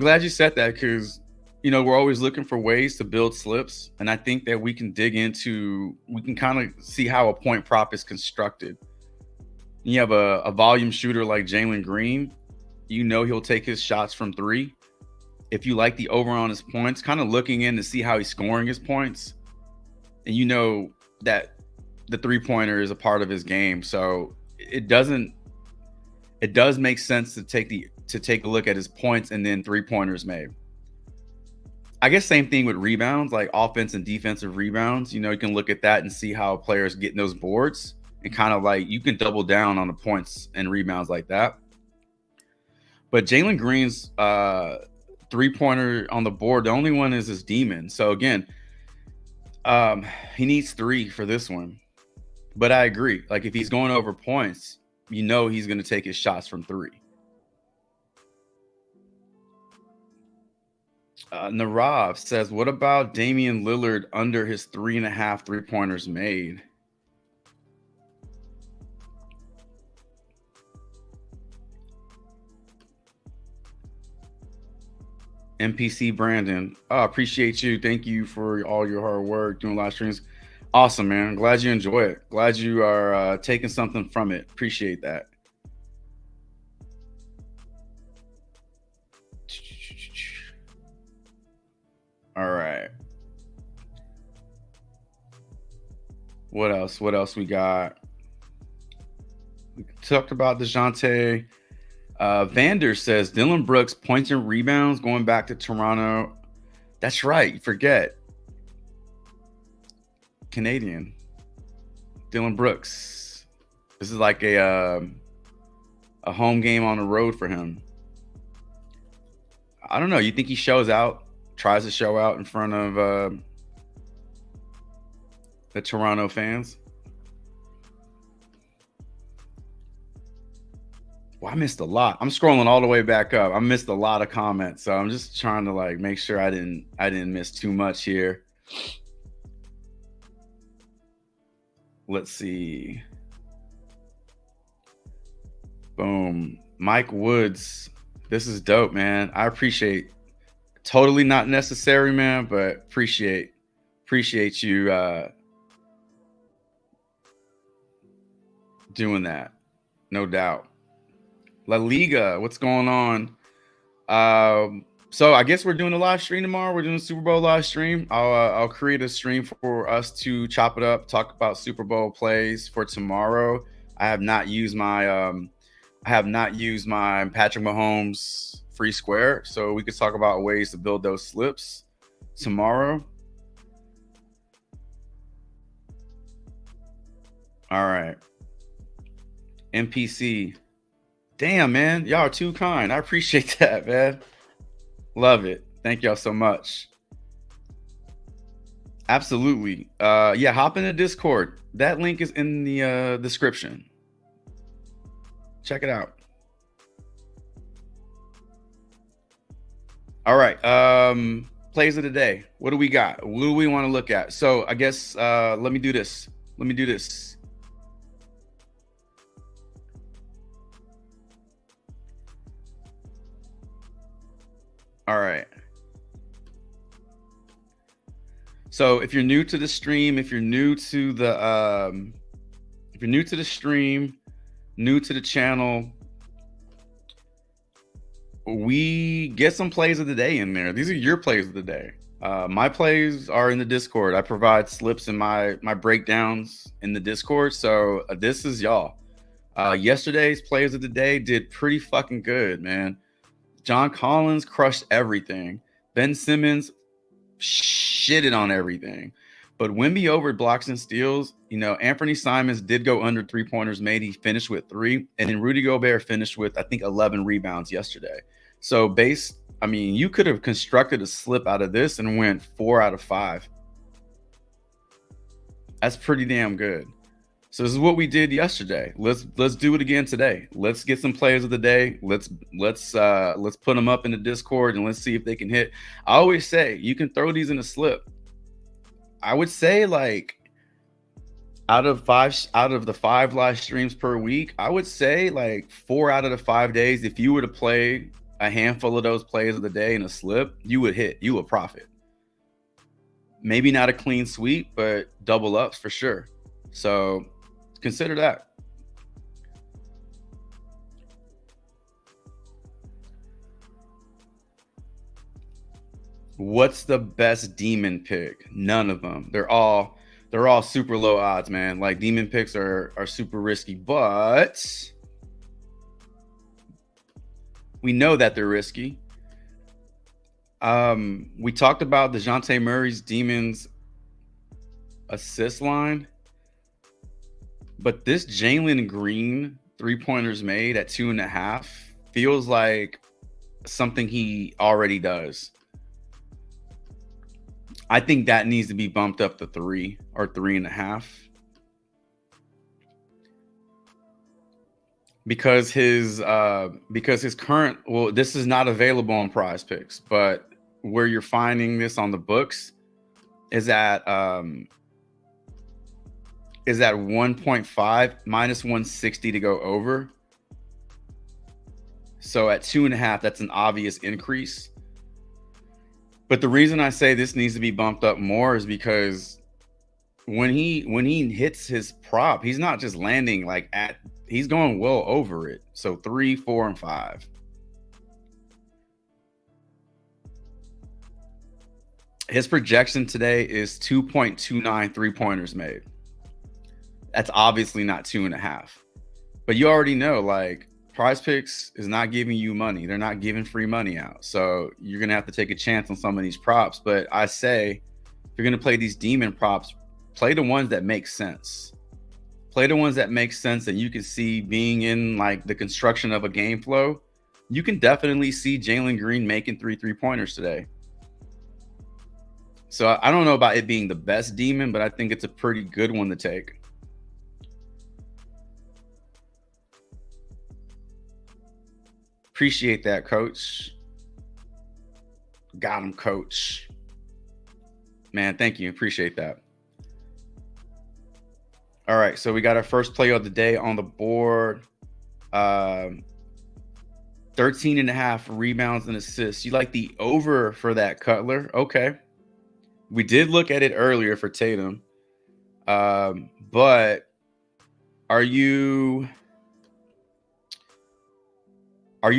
glad you said that because, we're always looking for ways to build slips. And I think that we can kind of see how a point prop is constructed. You have a volume shooter like Jalen Green, he'll take his shots from 3. If you like the over on his points, kind of looking in to see how he's scoring his points. And that the 3-pointer is a part of his game. So it does make sense to take a look at his points and then 3-pointers made. I guess same thing with rebounds, like offense and defensive rebounds. You know, you can look at that and see how players getting those boards, and kind of like you can double down on the points and rebounds like that. But Jalen Green's 3-pointer on the board, the only one is his demon. So again, he needs 3 for this one. But I agree. Like if he's going over points, you know he's going to take his shots from 3. Narav says, what about Damian Lillard under his 3.5 3-pointers made? MPC Brandon, appreciate you. Thank you for all your hard work doing live streams. Awesome, man. Glad you enjoy it. Glad you are taking something from it. Appreciate that. All right. What else? What else we got? We talked about DeJounte. Vander says Dillon Brooks points and rebounds going back to Toronto. That's right. You forget. Canadian. Dillon Brooks. This is like a home game on the road for him. I don't know. You think he shows out, tries to show out in front of the Toronto fans? Well, I missed a lot. I'm scrolling all the way back up. I missed a lot of comments, so I'm just trying to like make sure I didn't miss too much here. Let's see. Boom. Mike Woods. This is dope, man. I appreciate. Totally not necessary, man, but appreciate you doing that. No doubt. La Liga, what's going on? So I guess we're doing a live stream tomorrow. We're doing a Super Bowl live stream. I'll create a stream for us to chop it up, talk about Super Bowl plays for tomorrow. I have not used my Patrick Mahomes free square, so we could talk about ways to build those slips tomorrow. All right. MPC. Damn, man. Y'all are too kind. I appreciate that, man. Love it. Thank y'all so much. Absolutely. Yeah, hop in the Discord. That link is in the description. Check it out. All right. Plays of the day. What do we got? What do we want to look at? So I guess let me do this. All right. So if you're new to the stream, if you're new to the stream, new to the channel, we get some plays of the day in there. These are your plays of the day. My plays are in the Discord. I provide slips in my breakdowns in the Discord. So this is y'all. Yesterday's plays of the day did pretty fucking good, man. John Collins crushed everything. Ben Simmons shitted on everything. But Wemby over blocks and steals. You know, Anthony Simons did go under 3-pointers made. He finished with 3. And then Rudy Gobert finished with, I think, 11 rebounds yesterday. So you could have constructed a slip out of this and went 4 out of 5. That's pretty damn good. So this is what we did yesterday. Let's do it again today. Let's get some plays of the day. Let's put them up in the Discord and let's see if they can hit. I always say you can throw these in a slip. I would say like out of the 5 live streams per week, I would say like 4 out of the 5 days, if you were to play a handful of those plays of the day in a slip, you would hit. You would profit. Maybe not a clean sweep, but double ups for sure. So consider that. What's the best demon pick? None of them. They're all super low odds, man. Like demon picks are super risky, but we know that they're risky. We talked about DeJounte Murray's Demons assist line, but this Jalen Green 3-pointers made at 2.5 feels like something he already does. I think that needs to be bumped up to 3 or 3.5. Because his current, well, this is not available on Prize Picks, but where you're finding this on the books is at 1.5 minus 160 to go over. So at 2.5, that's an obvious increase. But the reason I say this needs to be bumped up more is because when he hits his prop, he's not just landing he's going well over it. So 3, 4, and 5. His projection today is 2.29 3-pointers made. That's obviously not 2.5. But you already know, Prize Picks is not giving you money. They're not giving free money out. So you're going to have to take a chance on some of these props. But I say, if you're going to play these demon props, play the ones that make sense. Play the ones that make sense and you can see being in the construction of a game flow. You can definitely see Jalen Green making 3-pointers today. So I don't know about it being the best demon, but I think it's a pretty good one to take. Appreciate that, Coach. Got him, Coach. Man, thank you. Appreciate that. All right, so we got our first play of the day on the board. 13.5 rebounds and assists. You like the over for that, Cutler? Okay. We did look at it earlier for Tatum. But are you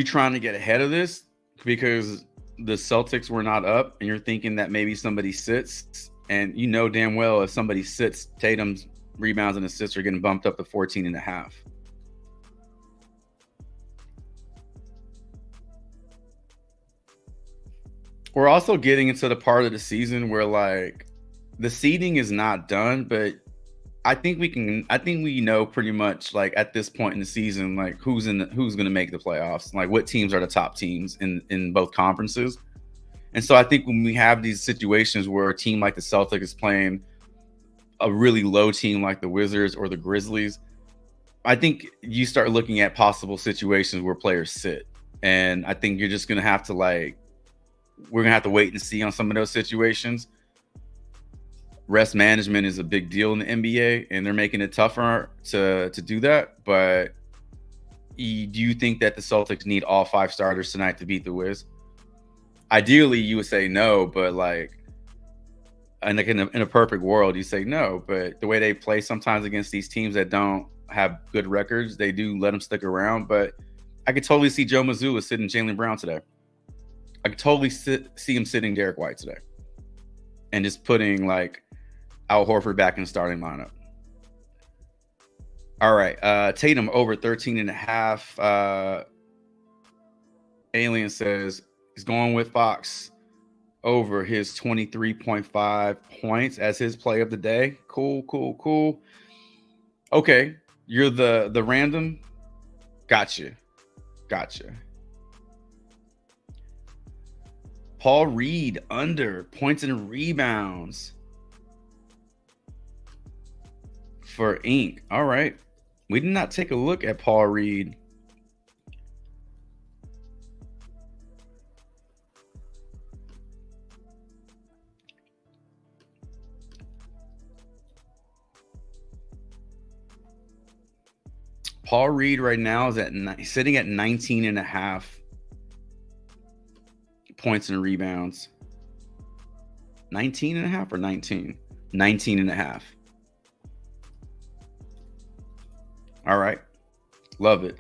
trying to get ahead of this because the Celtics were not up and you're thinking that maybe somebody sits, and you know damn well if somebody sits, Tatum's rebounds and assists are getting bumped up to 14.5. We're also getting into the part of the season where the seeding is not done, but I think we know pretty much at this point in the season who's going to make the playoffs, what teams are the top teams in both conferences. And so I think when we have these situations where a team like the Celtics is playing a really low team like the Wizards or the Grizzlies, I think you start looking at possible situations where players sit. And I think you're just going to have to we're going to have to wait and see on some of those situations. Rest management is a big deal in the NBA, and they're making it tougher to do that. But do you think that the Celtics need all 5 starters tonight to beat the Wiz? Ideally, you would say no, but in a perfect world, you say no. But the way they play sometimes against these teams that don't have good records, they do let them stick around. But I could totally see Joe Mazzulla sitting Jaylen Brown today. I could totally see him sitting Derek White today, and just putting Al Horford back in the starting lineup. All right, Tatum over 13.5. Alien says he's going with Fox over his 23.5 points as his play of the day. Cool. Okay, you're the random. Gotcha. Paul Reed under points and rebounds for Inc. All right. We did not take a look at Paul Reed. Paul Reed right now is sitting at 19.5 points and rebounds. 19.5 or 19? 19.5. All right. Love it.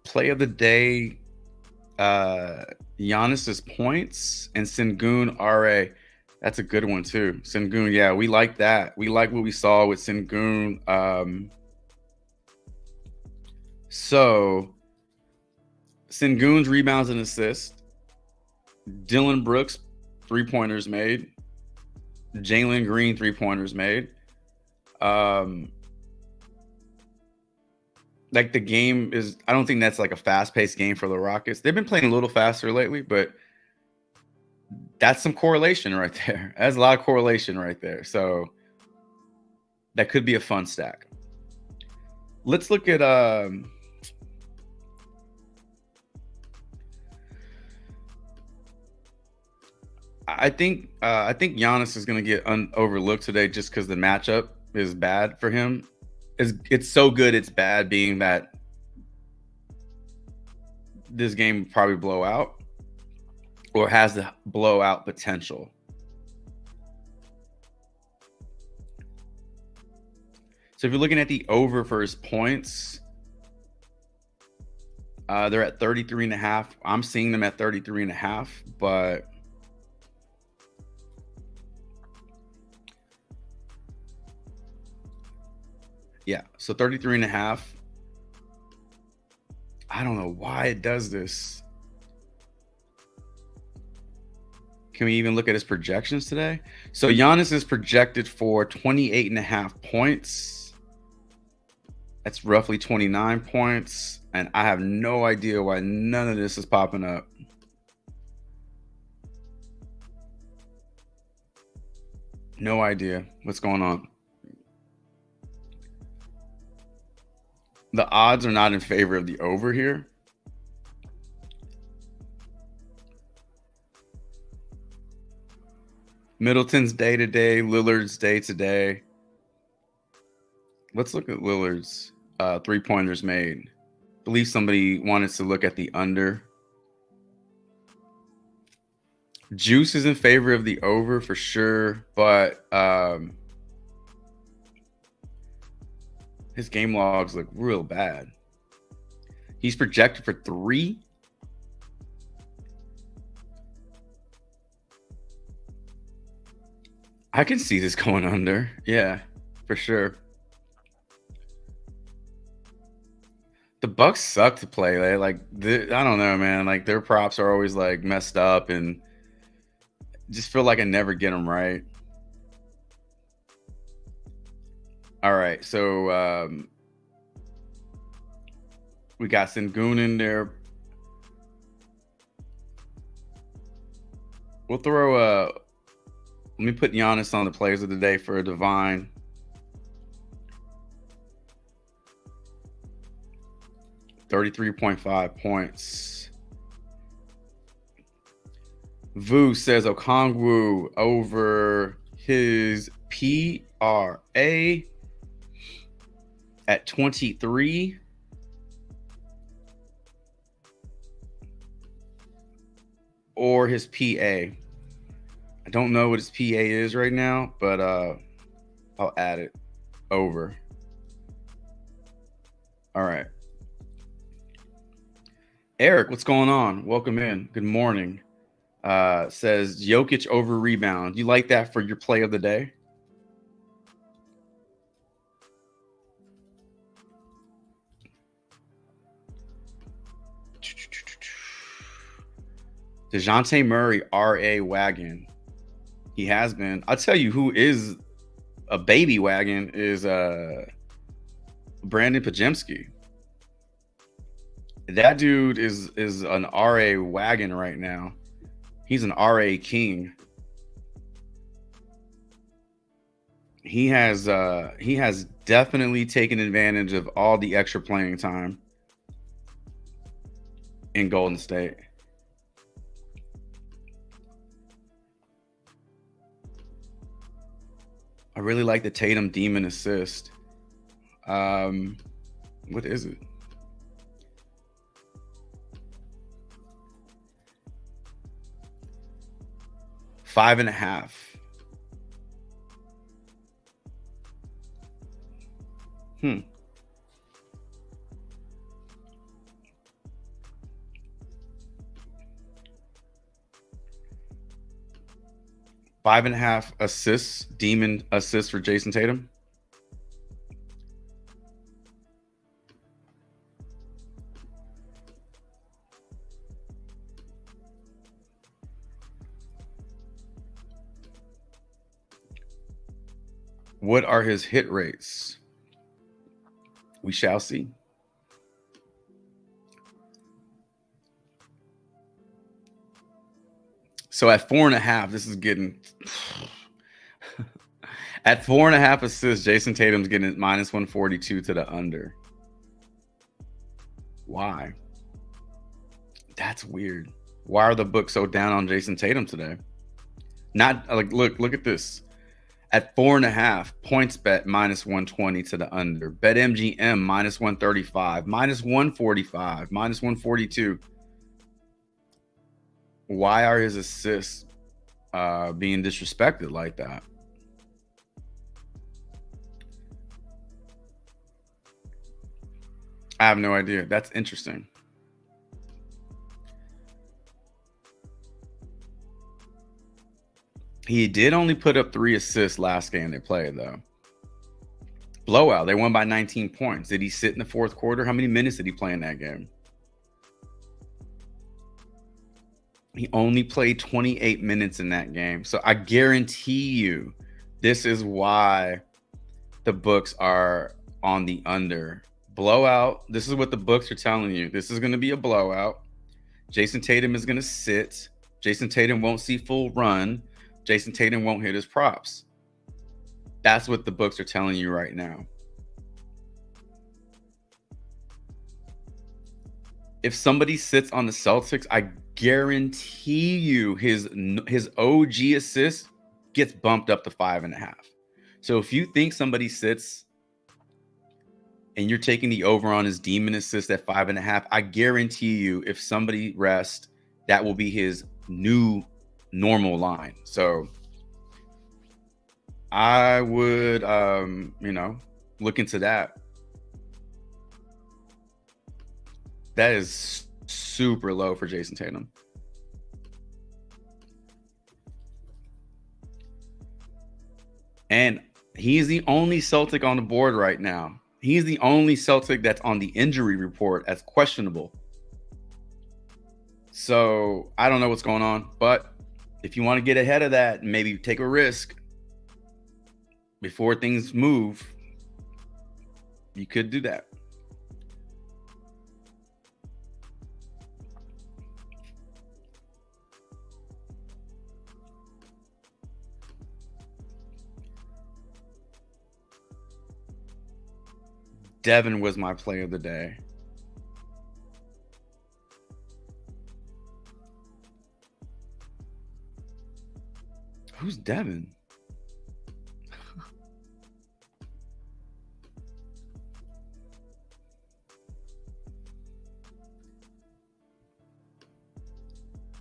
Play of the day, Giannis's points and Sengun RA. That's a good one too. Sengun, yeah, we like that. We like what we saw with Sengun. So Sengun's rebounds and assists. Dylan Brooks, 3-pointers made. Jalen Green, 3-pointers made. Like the game is, I don't think that's like a fast-paced game for the Rockets. They've been playing a little faster lately, but that's some correlation right there. That's a lot of correlation right there. So that could be a fun stack. Let's look at I think Giannis is going to get overlooked today just because the matchup is bad for him. It's so good it's bad, being that this game will probably blow out or has the blowout potential. So if you're looking at the over for his points, they're at 33.5. I'm seeing them at 33.5, but yeah, so 33.5. I don't know why it does this. Can we even look at his projections today? So Giannis is projected for 28.5 points. That's roughly 29 points. And I have no idea why none of this is popping up. No idea what's going on. The odds are not in favor of the over here. Middleton's day to day, Lillard's day to day. Let's look at Lillard's 3-pointers made. I believe somebody wanted to look at the under. Juice is in favor of the over for sure, but his game logs look real bad. He's projected for 3. I can see this going under. Yeah, for sure. The Bucks suck to play. I don't know, man. Like their props are always like messed up, and just feel like I never get them right. All right, so we got Sengun in there. We'll throw let me put Giannis on the players of the day for a divine. $33.5 points. Vu says Okongwu over his PRA at 23. Or his PA. I don't know what his PA is right now, but I'll add it over. All right. Eric, what's going on? Welcome in. Good morning. Says Jokic over rebound. You like that for your play of the day? DeJounte Murray, RA wagon. He has been. I'll tell you who is a baby wagon is Brandon Podziemski. That dude is an RA wagon right now. He's an RA king. He has definitely taken advantage of all the extra playing time in Golden State. I really like the Tatum Demon assist. What is it? Five and a half. 5.5 assists, demon assists for Jason Tatum. What are his hit rates? We shall see. So at 4.5, this is getting at 4.5 assists, Jason Tatum's getting minus 142 to the under. Why? That's weird. Why are the books so down on Jason Tatum today? Not like look at this. At 4.5, points bet minus 120 to the under. Bet MGM minus 135, minus 145, minus 142. Why are his assists being disrespected like that? I have no idea. That's interesting. He did only put up 3 assists last game they played, though. Blowout. They won by 19 points. Did he sit in the fourth quarter? How many minutes did he play in that game? He only played 28 minutes in that game. So I guarantee you this is why the books are on the under. Blowout. This is what the books are telling you. This is going to be a blowout. Jason Tatum is going to sit. Jason Tatum won't see full run. Jason Tatum won't hit his props. That's what the books are telling you right now. If somebody sits on the Celtics, I guarantee you his OG assist gets bumped up to 5.5. So if you think somebody sits and you're taking the over on his demon assist at 5.5, I guarantee you if somebody rests, that will be his new normal line. So I would look into that. That is super low for Jason Tatum. And he's the only Celtic on the board right now. He's the only Celtic that's on the injury report as questionable. So I don't know what's going on, but if you want to get ahead of that, maybe take a risk before things move, you could do that. Devin was my play of the day. Who's Devin?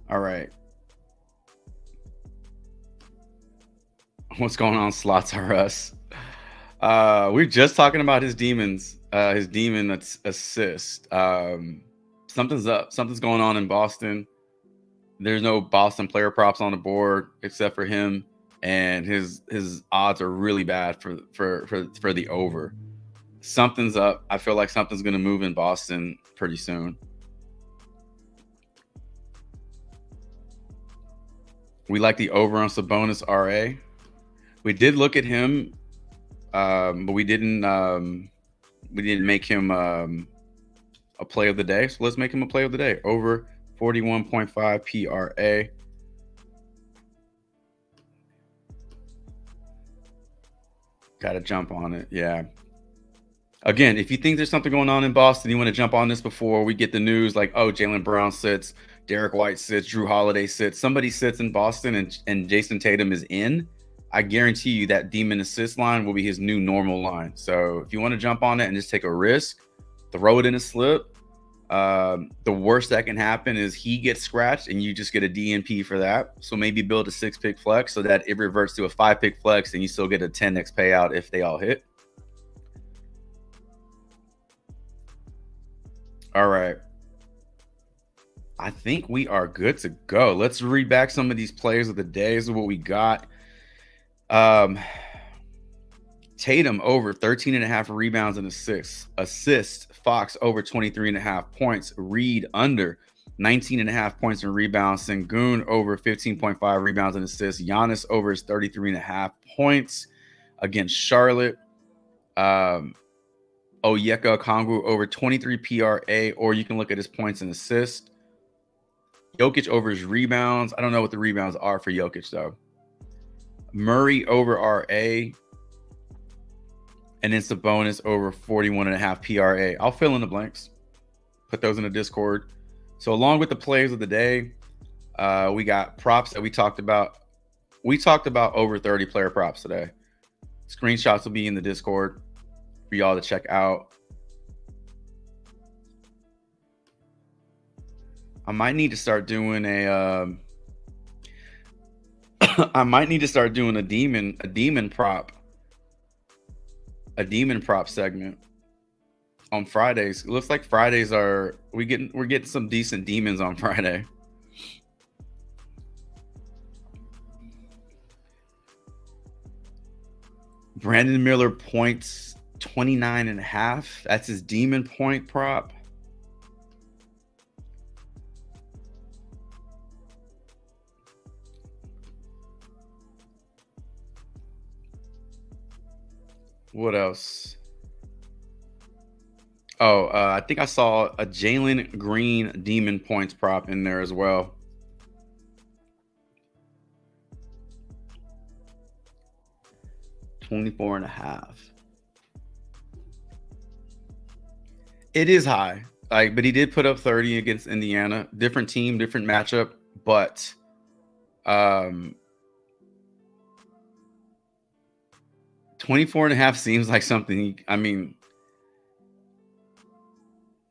All right. What's going on, Slots R Us? We're just talking about his demons, his demon assist. Something's up. Something's going on in Boston. There's no Boston player props on the board except for him, and his odds are really bad for the over. Something's up. I feel like something's going to move in Boston pretty soon. We like the over on Sabonis RA. We did look at him, but we didn't make him a play of the day. So let's make him a play of the day. Over 41.5 PRA. Got to jump on it. Yeah. Again, if you think there's something going on in Boston, you want to jump on this before we get the news like, oh, Jaylen Brown sits, Derek White sits, Drew Holiday sits. Somebody sits in Boston and Jason Tatum is in. I guarantee you that demon assist line will be his new normal line. So if you want to jump on it and just take a risk, throw it in a slip. The worst that can happen is he gets scratched and you just get a DNP for that. So maybe build a 6-pick flex so that it reverts to a 5-pick flex and you still get a 10x payout if they all hit. All right. I think we are good to go. Let's read back some of these players of the day. This is what we got. Tatum over 13.5 rebounds and assists. Fox over 23.5 points. Reed under 19.5 points and rebounds. Sengun over 15.5 rebounds and assists. Giannis over his 33.5 points against Charlotte. Onyeka Okongwu over 23 PRA, or you can look at his points and assists. Jokic over his rebounds. I don't know what the rebounds are for Jokic, though. Murray over RA. And then Sabonis over 41.5 PRA. I'll fill in the blanks. Put those in the Discord. So along with the plays of the day, we got props that we talked about. We talked about over 30 player props today. Screenshots will be in the Discord for y'all to check out. I might need to start doing a demon prop segment on Fridays. It looks like Fridays we're getting some decent demons on Friday. Brandon Miller points 29.5. That's his demon point prop. What else? I think I saw a Jalen Green demon points prop in there as well. $24.5. It is high, but he did put up 30 against Indiana. Different team, different matchup, but 24.5 seems like something. I mean,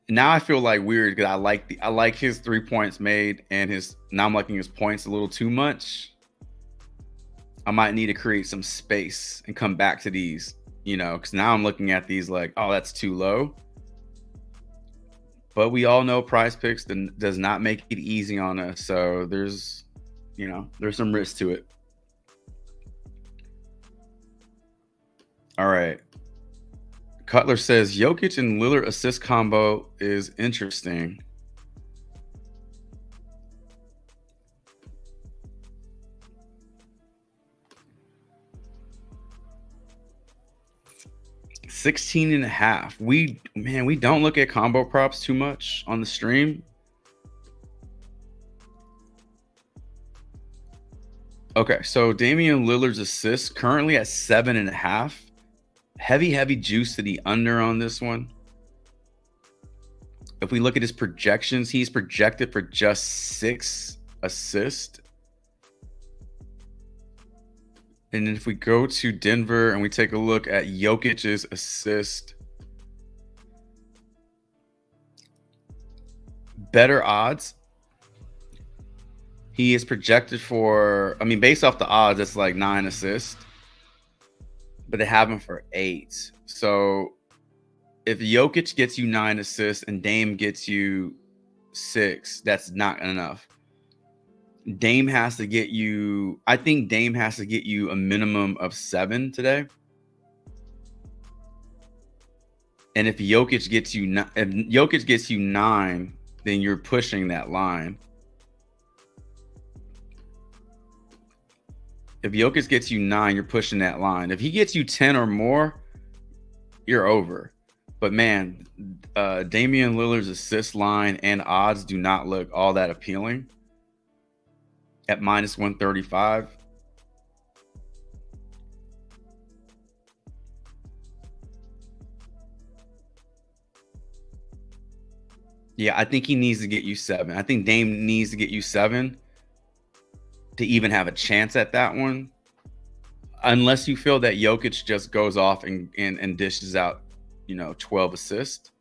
now I feel like weird because I like his 3 points made and now I'm liking his points a little too much. I might need to create some space and come back to these, because now I'm looking at these like, oh, that's too low. But we all know Prize Picks does not make it easy on us, so there's some risk to it. All right. Cutler says Jokic and Lillard assist combo is interesting. $16.5. We don't look at combo props too much on the stream. Okay, so Damian Lillard's assists currently at 7.5. Heavy juice to the under on this one. If we look at his projections, he's projected for just 6 assists. And then if we go to Denver and we take a look at Jokic's assist, better odds. He is projected for, based off the odds, it's like 9 assists. But they have him for 8. So if Jokic gets you 9 assists and Dame gets you 6, that's not enough. Dame has to get you a minimum of 7 today. And if Jokic gets you 9, then you're pushing that line. If Jokic gets you 9, you're pushing that line. If he gets you 10 or more, you're over. But man, Damian Lillard's assist line and odds do not look all that appealing at -135. Yeah, I think he needs to get you 7. I think Dame needs to get you 7 to even have a chance at that one, unless you feel that Jokic just goes off and dishes out, 12 assists.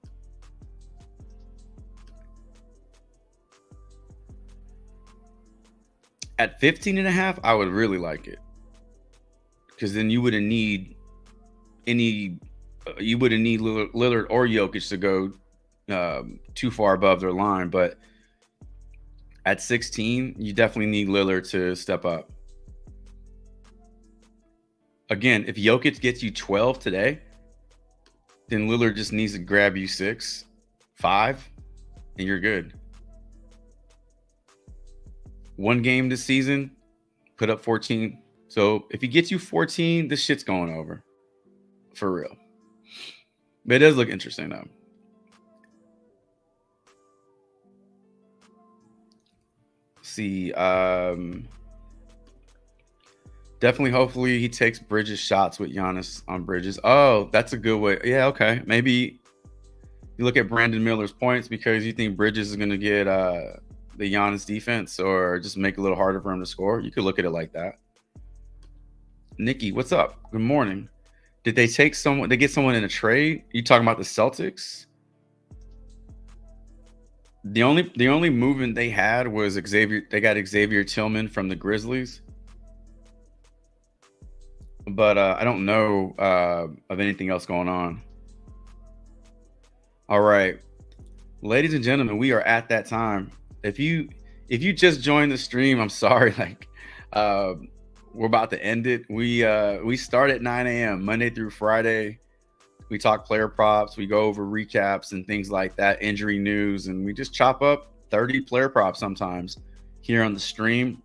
At 15.5, I would really like it, because then you wouldn't need Lillard or Jokic to go too far above their line. But at 16, you definitely need Lillard to step up. Again, if Jokic gets you 12 today, then Lillard just needs to grab you 6, 5, and you're good. One game this season, put up 14. So if he gets you 14, this shit's going over. For real. But it does look interesting, though. See, definitely, hopefully, he takes Bridges shots with Giannis on Bridges. Oh, that's a good way. Yeah, okay. Maybe you look at Brandon Miller's points because you think Bridges is going to get the Giannis defense or just make it a little harder for him to score. You could look at it like that. Nikki, what's up? Good morning. Did they take someone? They get someone in a trade? You talking about the Celtics? The only movement they had was Xavier. They got Xavier Tillman from the Grizzlies, but I don't know of anything else going on. All right, ladies and gentlemen, we are at that time. If you just joined the stream, I'm sorry. Like, we're about to end it. We start at 9 a.m. Monday through Friday. We talk player props. We go over recaps and things like that, injury news, and we just chop up 30 player props sometimes here on the stream,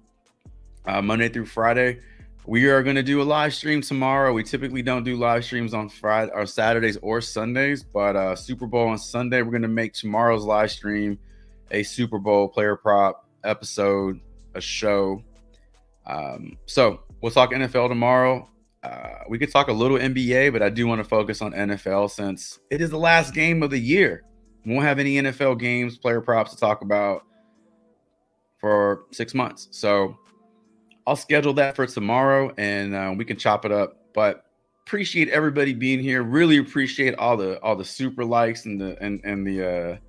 Monday through Friday. We are going to do a live stream tomorrow. We typically don't do live streams on Friday or Saturdays or Sundays, but Super Bowl on Sunday, we're going to make tomorrow's live stream a Super Bowl player prop episode, a show. So we'll talk NFL tomorrow. We could talk a little NBA, but I do want to focus on NFL since it is the last game of the year. We won't have any NFL games, player props to talk about for 6 months. So I'll schedule that for tomorrow and we can chop it up. But appreciate everybody being here. Really appreciate all the super likes and the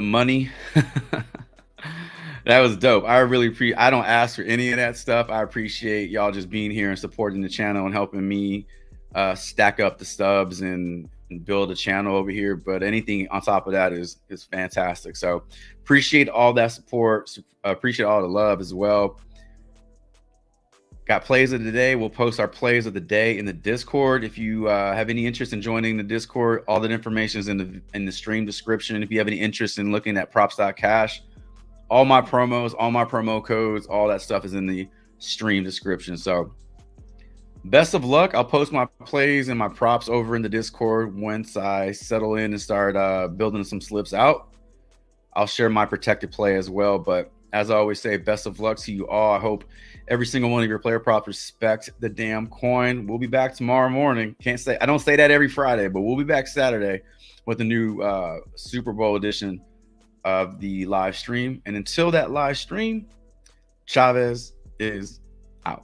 money. That was dope. I really I don't ask for any of that stuff. I appreciate y'all just being here and supporting the channel and helping me stack up the stubs and build a channel over here. But anything on top of that is fantastic. So appreciate all that support. Appreciate all the love as well. Got plays of the day. We'll post our plays of the day in the Discord. If you have any interest in joining the Discord, all that information is in the stream description. If you have any interest in looking at props.cash, all my promos, all my promo codes, all that stuff is in the stream description. So best of luck. I'll post my plays and my props over in the Discord once I settle in and start building some slips out. I'll share my protected play as well. But as I always say, best of luck to you all. I hope every single one of your player props respect the damn coin. We'll be back tomorrow morning. I don't say that every Friday, but we'll be back Saturday with a new Super Bowl edition of the live stream. And until that live stream, Chavez is out.